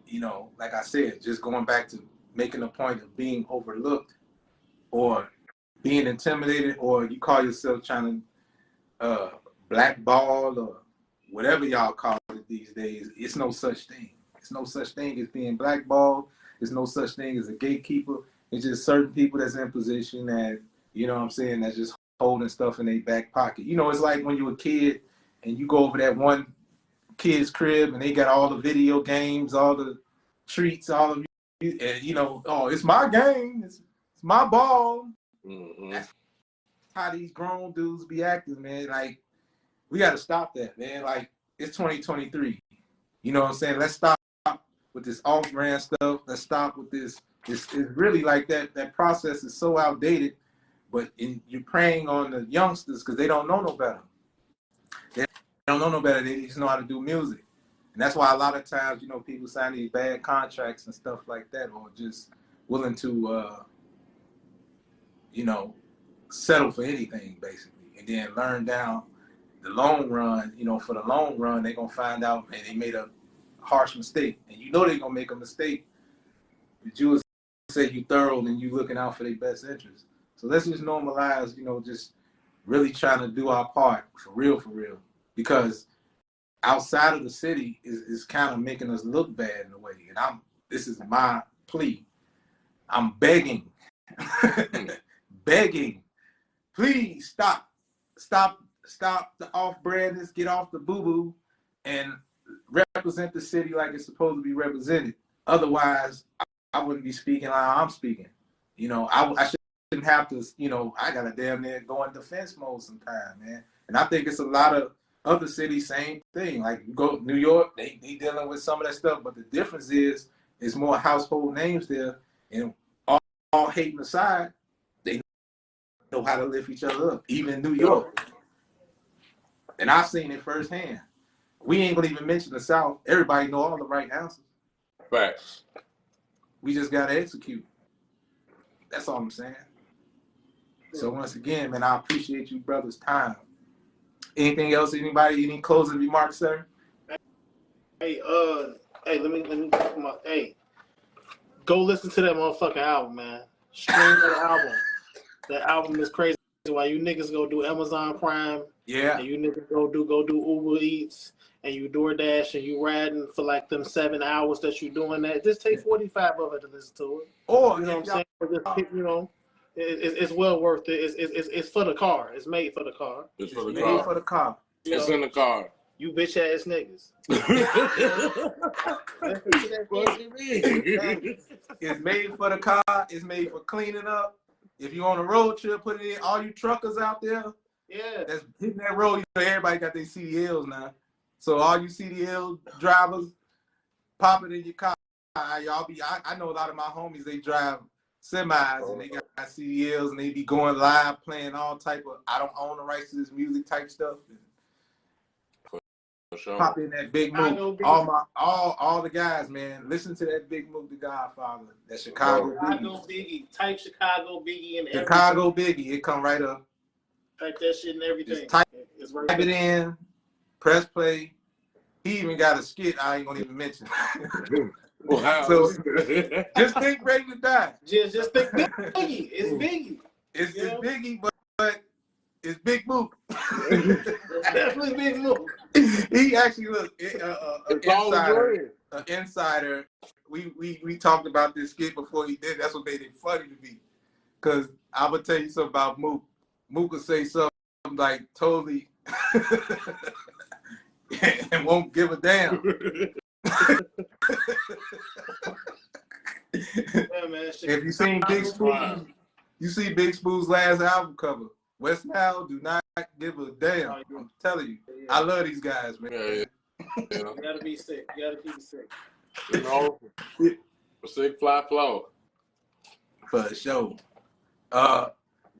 you know, like I said, just going back to making a point of being overlooked or being intimidated, or you call yourself trying to blackball or whatever y'all call it these days. It's no such thing. It's no such thing as being blackballed. There's no such thing as a gatekeeper. It's just certain people that's in position that, you know what I'm saying, that's just holding stuff in their back pocket. You know, it's like when you're a kid and you go over that one kid's crib and they got all the video games, all the treats, all of you, and you know, oh, it's my game, it's my ball. Mm-hmm. That's how these grown dudes be acting, man. Like, we got to stop that, man. Like, it's 2023. You know what I'm saying? Let's stop with this off-brand stuff. Let's stop with this. It's really like that process is so outdated, but you're preying on the youngsters because they don't know no better. They don't know no better. They just know how to do music. And that's why a lot of times, you know, people sign these bad contracts and stuff like that, or just willing to, you know, settle for anything, basically. And then learn down the long run, you know, for the long run, they're going to find out, man, they made a harsh mistake. And you know they're going to make a mistake. But you would say you thorough and you looking out for their best interest. So let's just normalize, you know, just really trying to do our part for real. Because outside of the city is kind of making us look bad in a way. And this is my plea. I'm begging, please stop the off-brandness, get off the boo-boo, and represent the city like it's supposed to be represented. Otherwise, I wouldn't be speaking like I'm speaking. You know, I shouldn't have to, you know, I got to damn near go in defense mode sometime, man. And I think it's a lot of other cities, same thing. Like, you go to New York, they dealing with some of that stuff, but the difference is it's more household names there, and all hating aside, they know how to lift each other up, even in New York. And I've seen it firsthand. We ain't gonna even mention the South. Everybody know all the right answers. Facts. We just gotta execute. That's all I'm saying. So once again, man, I appreciate you brothers' time. Anything else? Anybody? Any closing remarks, sir? Hey, let me go listen to that motherfucking album, man. Stream that album. That album is crazy. Why you niggas go do Amazon Prime? Yeah. And you niggas go do Uber Eats and you DoorDash and you riding for like them 7 hours that you doing that. Just take 45 of it to listen to it. Or you know what I'm saying? Just pick, you know, it's well worth it. It's for the car. It's made for the car. It's for the made car. for the car. It's in the car. You bitch ass niggas. What you mean? It's made for the car. It's made for cleaning up. If you're on a road trip, put it in. All you truckers out there, yeah, that's hitting that road. You know, everybody got their CDLs now. So all you CDL drivers, pop it in your car. Y'all be. I know a lot of my homies. They drive semis and they got CDLs and they be going live, playing all type of. I don't own the rights to this music type stuff. Sure. Pop in that Big Mook. All the guys, man. Listen to that Big Mook the Godfather. That Chicago Biggie. Type Chicago Biggie and Chicago Biggie. It come right up. Type that shit and everything. Just type it in. Press play. He even got a skit I ain't gonna even mention. Wow. So just think Ready to Die. Just think Biggie. It's Biggie. It's Biggie, but it's Big Mook. Definitely Big Mook. He actually an insider. We talked about this skit before he did. That's what made it funny to me. Cause I'm gonna tell you something about Mook. Mook will say something like totally and won't give a damn. Yeah, man, if you seen Big Sp2oh, you see Big Sp2oh's last album cover. West Now do not give a damn. I'm telling you, I love these guys, man. Yeah. You gotta be sick. You gotta keep it sick. You know, sick fly flow. For sure.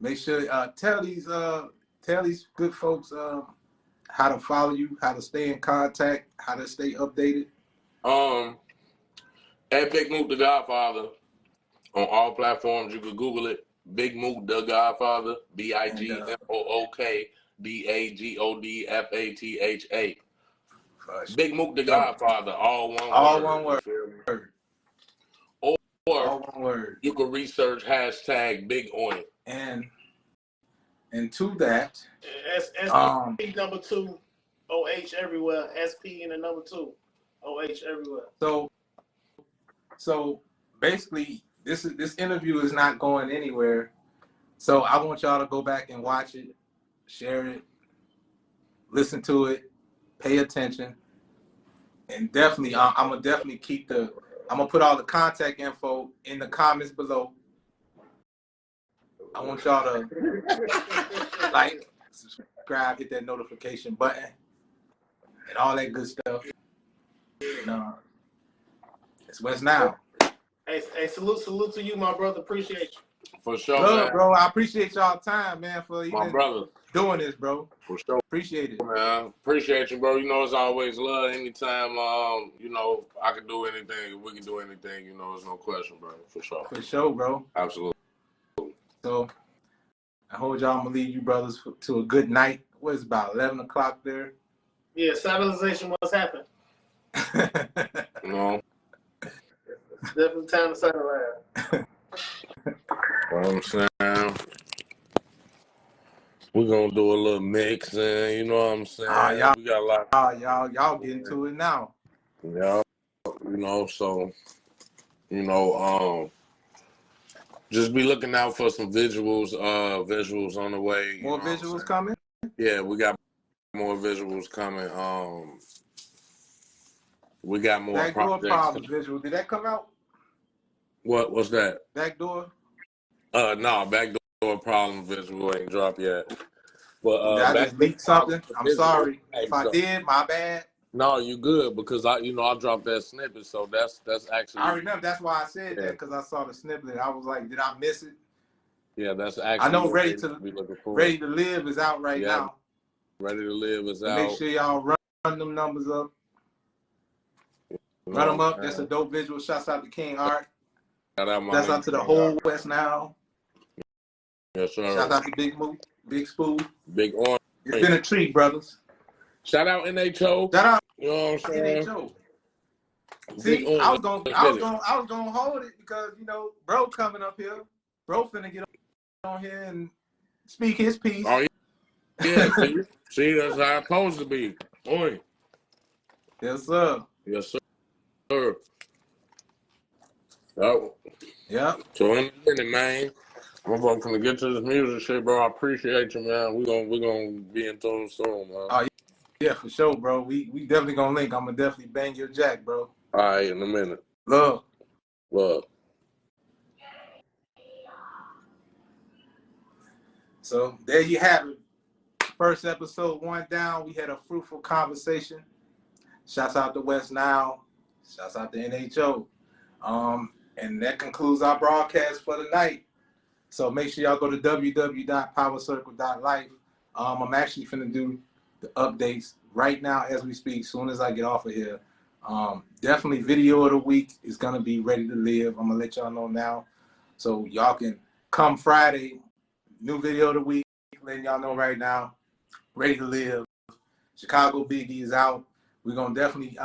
Make sure tell these good folks how to follow you, how to stay in contact, how to stay updated. At BigMookDaGodFatha on all platforms. You can Google it. BigMookDaGodFatha, BigMookDaGodFatha. BigMookDaGodFatha, all one word. All one word. Or all one word. You can research hashtag Big Oin. And to that, SP number 2 OH everywhere. SP and the number 2 OH everywhere. So basically, this interview is not going anywhere. So I want y'all to go back and watch it, share it, listen to it, pay attention, and definitely, I'm gonna put all the contact info in the comments below. I want y'all to like, subscribe, hit that notification button, and all that good stuff. And, it's West Now. Hey, salute to you, my brother. Appreciate you. For sure, man. Bro. I appreciate y'all time, man, for even doing this, bro. For sure. Appreciate it. Man, appreciate you, bro. You know, it's always love. Anytime, you know, I can do anything, we can do anything, you know, it's no question, bro. For sure. For sure, bro. Absolutely. So, I hold y'all. I'm going to leave you brothers to a good night. What is it, about 11 o'clock there? Yeah, civilization must happen. No. It's definitely time to settle down. What I'm saying, we're gonna do a little mixing, you know what I'm saying? Y'all, we got a lot. Y'all get into it now. Yeah, you know, so, you know, just be looking out for some visuals on the way. More visuals coming? Yeah, we got more visuals coming. We got more Backdoor Problem visual. Did that come out? What's that? Backdoor? No, Backdoor Problem visual ain't dropped yet. But did I just leak something? I'm sorry. If I did, my bad. No, you good, because I dropped that snippet, so that's actually. I remember, that's why I said that, because I saw the snippet. I was like, did I miss it? Yeah, that's actually. I know Ready to Live is out right now. Ready to Live is out. Make sure y'all run them numbers up. Run them up. That's a dope visual. Shouts out to King Art. Shouts out to the whole West Now. Yes, sir. Shout out to Big Mook, Big Sp2oh. Big Orange. It's been a treat, brothers. Shout out NHO. Shout out, you know what I'm saying? NHO. See, I was gonna hold it because, you know, bro coming up here. Bro finna get on here and speak his piece. Oh yeah, see, that's how it's supposed to be. Oi. Yes, sir. Yes, sir. Oh. Yeah. So in a minute, man, we're gonna get to this music shit, bro. I appreciate you, man. We're gonna be in tune soon, man. Oh yeah, for sure, bro. We definitely gonna link. I'm gonna definitely bang your jack, bro. All right, in a minute. Love. So there you have it. First episode, 1 down. We had a fruitful conversation. Shouts out to West Now. Shouts out to NHO. And that concludes our broadcast for the night. So make sure y'all go to www.powercircle.life. I'm actually finna do the updates right now as we speak, soon as I get off of here. Definitely video of the week is gonna be Ready to Live. I'm gonna let y'all know now. So y'all can come Friday, new video of the week, letting y'all know right now. Ready to Live. Chicago Biggie is out. We're gonna definitely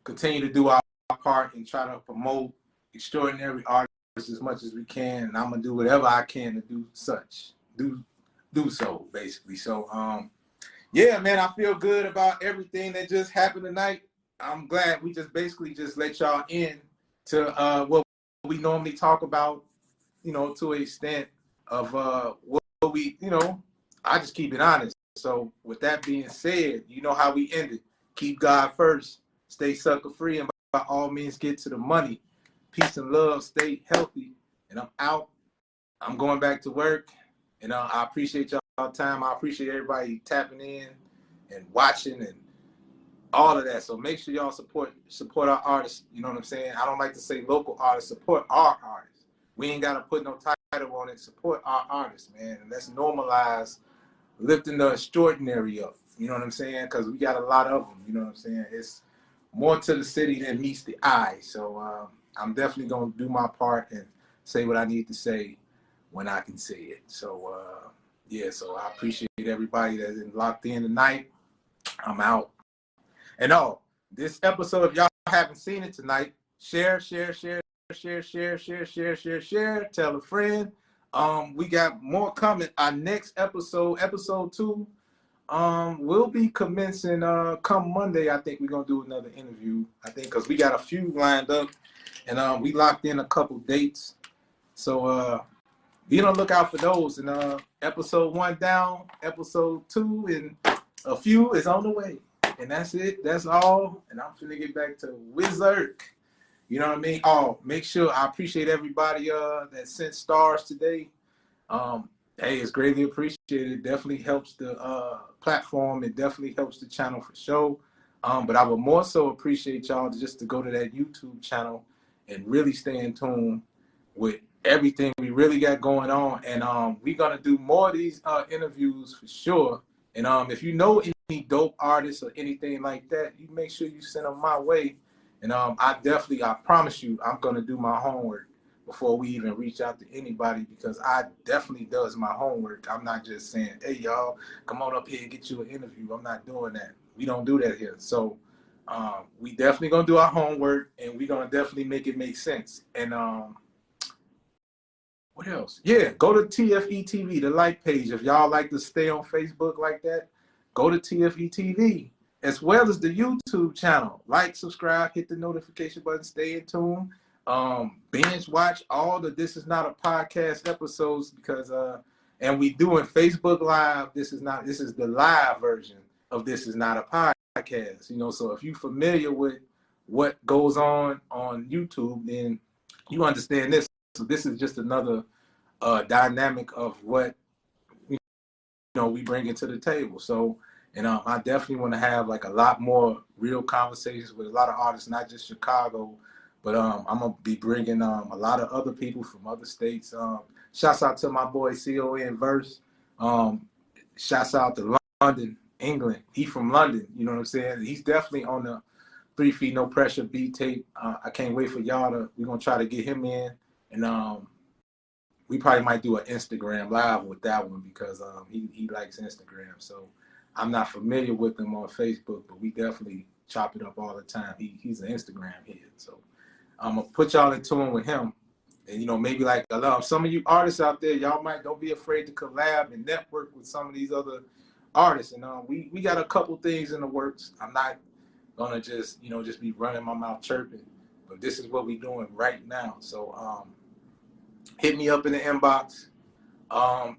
continue to do our part and try to promote extraordinary artists as much as we can, and I'm gonna do whatever I can to do so basically. So yeah, man, I feel good about everything that just happened tonight. I'm glad we just basically just let y'all in to what we normally talk about, you know, to an extent of what we, you know, I just keep it honest. So with that being said, you know how we ended. Keep God first, stay sucker free, and by all means get to the money. Peace and love, stay healthy. And I'm out. I'm going back to work. And I appreciate y'all time. I appreciate everybody tapping in and watching and all of that. So make sure y'all support our artists. You know what I'm saying? I don't like to say local artists. Support our artists. We ain't got to put no title on it. Support our artists, man. And let's normalize lifting the extraordinary up. You know what I'm saying? Because we got a lot of them. You know what I'm saying? It's more to the city than meets the eye. So I'm definitely going to do my part and say what I need to say when I can say it. So, yeah, so I appreciate everybody that's locked in tonight. I'm out. And this episode, if y'all haven't seen it tonight, share. Tell a friend. We got more coming. Our next episode 2, we'll be commencing come Monday. I think we're gonna do another interview. I think because we got a few lined up, and we locked in a couple dates. So be on the lookout for those. And episode 1 down, episode 2, and a few is on the way. And that's it. That's all. And I'm finna get back to Wizard. You know what I mean? Oh, make sure I appreciate everybody that sent stars today. Hey, it's greatly appreciated. It definitely helps the platform. It definitely helps the channel for sure. But I would more so appreciate y'all just to go to that YouTube channel and really stay in tune with everything we really got going on. And we're going to do more of these interviews for sure. And if you know any dope artists or anything like that, you make sure you send them my way. And I promise you, I'm going to do my homework before we even reach out to anybody, because I definitely does my homework. I'm not just saying, hey, y'all, come on up here and get you an interview. I'm not doing that. We don't do that here. So we definitely going to do our homework, and we're going to definitely make it make sense. And what else? Yeah, go to TFE TV, the like page. If y'all like to stay on Facebook like that, go to TFE TV, as well as the YouTube channel. Like, subscribe, hit the notification button, stay in tune. Binge watch all the This Is Not a Podcast episodes, because and we doing Facebook Live. This is the live version of This Is Not a Podcast. You know, so if you're familiar with what goes on YouTube, then you understand this. So this is just another dynamic of what we bring into the table. So, and I definitely want to have like a lot more real conversations with a lot of artists, not just Chicago, but I'm gonna be bringing a lot of other people from other states. Shouts out to my boy CON Verse. Shouts out to London, England. He from London. You know what I'm saying? He's definitely on the 3 Feet No Pressure beat tape. I can't wait for y'all we're gonna try to get him in, and we probably might do an Instagram live with that one, because he likes Instagram. So I'm not familiar with him on Facebook, but we definitely chop it up all the time. He's an Instagram head. So I'm going to put y'all in tune with him. And, maybe like some of you artists out there, y'all don't be afraid to collab and network with some of these other artists. And we got a couple things in the works. I'm not going to just be running my mouth chirping, but this is what we're doing right now. So hit me up in the inbox.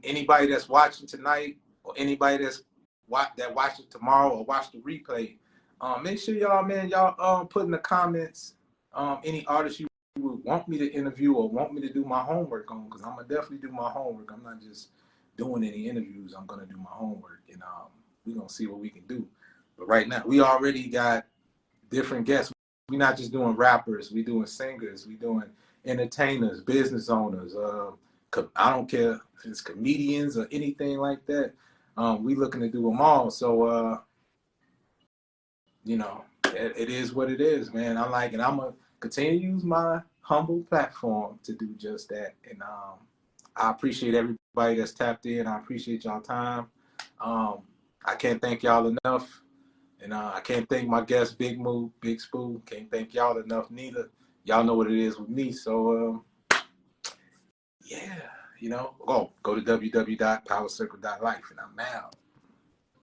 Anybody that's watching tonight, or anybody that watch it tomorrow or watch the replay, make sure y'all put in the comments any artists you would want me to interview or want me to do my homework on, because I'm gonna definitely do my homework. I'm not just doing any interviews. I'm gonna do my homework, and we're gonna see what we can do. But right now, we already got different guests. We're not just doing rappers. We're doing singers. We're doing entertainers, business owners. I don't care if it's comedians or anything like that. We looking to do them all. So, it is what it is, man. I'm going to continue to use my humble platform to do just that. And I appreciate everybody that's tapped in. I appreciate y'all time. I can't thank y'all enough. And I can't thank my guest, Big Sp2oh. Can't thank y'all enough neither. Y'all know what it is with me. So, yeah, you know, go to www.powercircle.life, and I'm out.